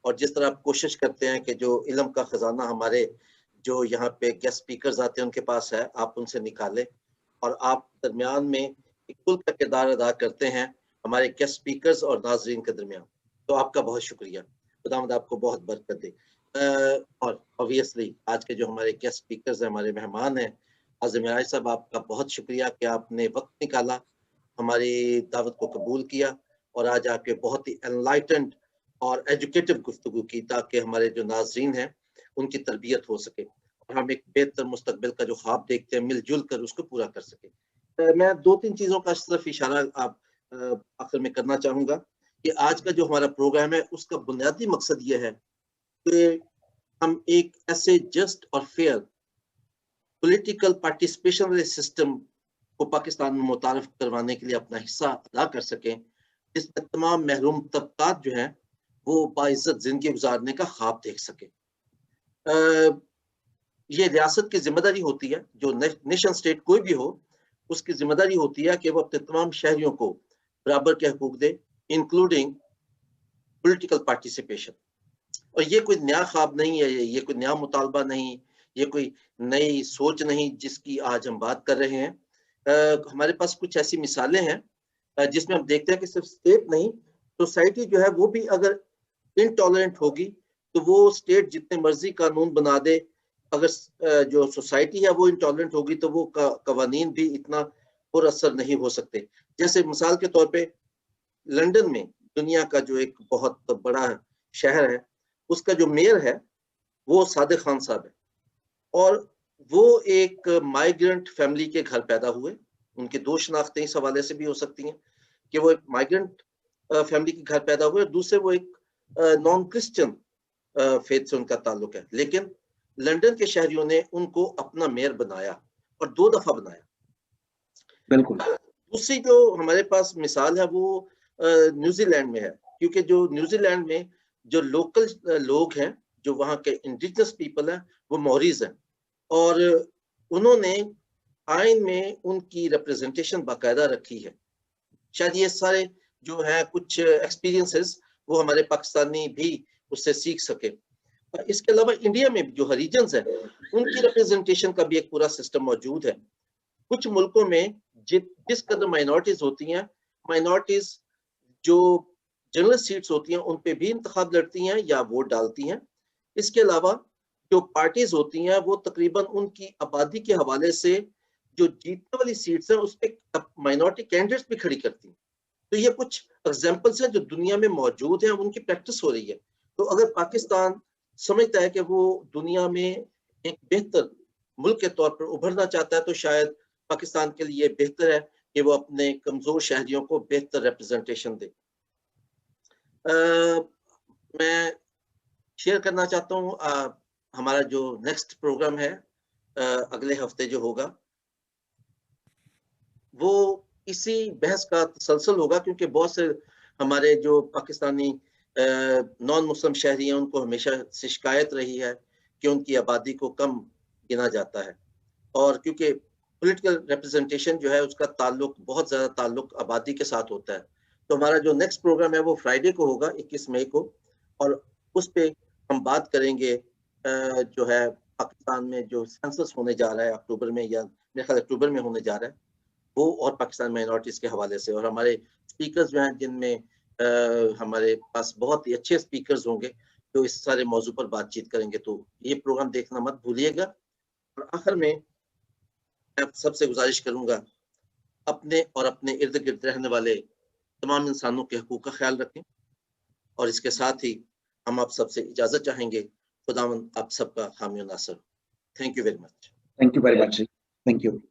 और जिस तरह आप कोशिश करते हैं कि जो इल्म का खजाना हमारे जो यहाँ पे गेस्ट स्पीकर्स आते हैं उनके पास है, आप उनसे निकालें, और आप दरमियान में एक पुल का किरदार अदा करते हैं हमारे गेस्ट स्पीकर्स और नाजरीन के दरमियान। तो आपका बहुत शुक्रिया, खुदावंद आपको बहुत बरकत दे। और ऑब्वियसली आज के जो हमारे गेस्ट स्पीकर्स हैं, हमारे मेहमान हैं, आज़म मिराज साहब, आपका बहुत शुक्रिया कि आपने वक्त निकाला, हमारी दावत को कबूल किया और आज आके बहुत ही एनलाइटेंड और एजुकेटिव गुफ्तगू की, ताकि हमारे जो नाजरीन हैं उनकी तरबियत हो सके और हम एक बेहतर मुस्तकबिल का जो ख्वाब देखते हैं मिलजुल कर उसको पूरा कर सके। मैं 2-3 चीज़ों का सिर्फ इशारा आप आखिर में करना चाहूँगा कि आज का जो हमारा प्रोग्राम है उसका बुनियादी मकसद ये है कि हम एक ऐसे जस्ट और फेयर पॉलिटिकल पार्टिसिपेशन वाले सिस्टम को पाकिस्तान में मुतारफ करवाने के लिए अपना हिस्सा अदा कर सकें, जिसमें तमाम महरूम तबकात जो हैं वो बाइज्जत जिंदगी गुजारने का ख्वाब देख सके। ये रियासत की जिम्मेदारी होती है, जो नेशन स्टेट कोई भी हो उसकी जिम्मेदारी होती है कि वो अपने तमाम शहरियों को बराबर के हकूक दे, इंक्लूडिंग पॉलिटिकल पार्टिसिपेशन। और ये कोई नया ख्वाब नहीं है, ये कोई नया मुतालबा नहीं, ये कोई नई सोच नहीं जिसकी आज हम बात कर रहे हैं। हमारे पास कुछ ऐसी मिसालें हैं जिसमें हम देखते हैं कि सिर्फ स्टेट नहीं, सोसाइटी जो है वो भी अगर इनटॉलरेंट होगी तो वो स्टेट जितने मर्जी कानून बना दे, अगर जो सोसाइटी है वो इंटॉलरेंट होगी तो वो कवानीन भी इतना पुरअसर नहीं हो सकते। जैसे मिसाल के तौर पे लंदन में, दुनिया का जो एक बहुत बड़ा शहर है, उसका जो मेयर है वो सादिक खान साहब है, और वो एक माइग्रेंट फैमिली के घर पैदा हुए। उनकी 2 शनाख्तें इस हवाले से भी हो सकती हैं कि वो एक माइग्रेंट फैमिली के घर पैदा हुए, और दूसरे वो एक नॉन क्रिश्चियन फेथ से उनका ताल्लुक है, लेकिन लंदन के शहरियों ने उनको अपना मेयर बनाया और 2 दफा बनाया। बिल्कुल। दूसरी जो हमारे पास मिसाल है वो न्यूजीलैंड में है, क्योंकि जो न्यूजीलैंड में जो लोकल लोग हैं, जो वहाँ के इंडिजिनस पीपल हैं, वो मौरीज हैं, और उन्होंने आइन में उनकी रिप्रेजेंटेशन बाकायदा रखी है। शायद ये सारे जो है कुछ एक्सपीरियंसेस वो हमारे पाकिस्तानी भी उससे सीख सके। इसके अलावा इंडिया में जो हरिजन्स हैं उनकी रिप्रेजेंटेशन का भी एक पूरा सिस्टम मौजूद है। कुछ मुल्कों में जिस कदर माइनॉरिटीज होती हैं, माइनॉरिटीज जो जनरल सीट्स होती हैं उन पे भी इंतखाब लड़ती हैं या वोट डालती हैं। इसके अलावा जो पार्टीज होती हैं वो तकरीबन उनकी आबादी के हवाले से जो जीतने वाली सीट्स हैं उस पर माइनॉरिटी कैंडिडेट्स भी खड़ी करती हैं। तो ये कुछ एग्जाम्पल्स हैं जो दुनिया में मौजूद हैं, उनकी प्रैक्टिस हो रही है। तो अगर पाकिस्तान समझता है कि वो दुनिया में एक बेहतर मुल्क के तौर पर उभरना चाहता है, तो शायद पाकिस्तान के लिए बेहतर है कि वो अपने कमजोर शहरियों को बेहतर रिप्रेजेंटेशन दे। मैं शेयर करना चाहता हूँ हमारा जो नेक्स्ट प्रोग्राम है अगले हफ्ते जो होगा वो इसी बहस का तसलसल होगा, क्योंकि बहुत से हमारे जो पाकिस्तानी नॉन मुस्लिम शहरी हैं उनको हमेशा से शिकायत रही है कि उनकी आबादी को कम गिना जाता है, और क्योंकि पॉलिटिकल रिप्रेजेंटेशन जो है उसका ताल्लुक बहुत ज़्यादा ताल्लुक आबादी के साथ होता है। तो हमारा जो नेक्स्ट प्रोग्राम है वो फ्राइडे को होगा 21 मई को, और उस पे हम बात करेंगे जो है पाकिस्तान में जो सेंसस होने जा रहा है अक्टूबर में, या मेरे ख्याल अक्टूबर में होने जा रहा है वो, और पाकिस्तान माइनॉरिटीज़ के हवाले से। और हमारे स्पीकर्स जो हैं जिनमें हमारे पास बहुत ही अच्छे स्पीकर्स होंगे जो इस सारे मौजू पर बातचीत करेंगे। तो ये प्रोग्राम देखना मत भूलिएगा। और आखिर में मैं सबसे गुजारिश करूंगा, अपने और अपने इर्द गिर्द रहने वाले तमाम इंसानों के हकूक़ का ख्याल रखें, और इसके साथ ही हम आप सबसे इजाज़त चाहेंगे। खुदावंद आप सबका हामी और Nasir. Thank you very much. Thank you very much. Thank you.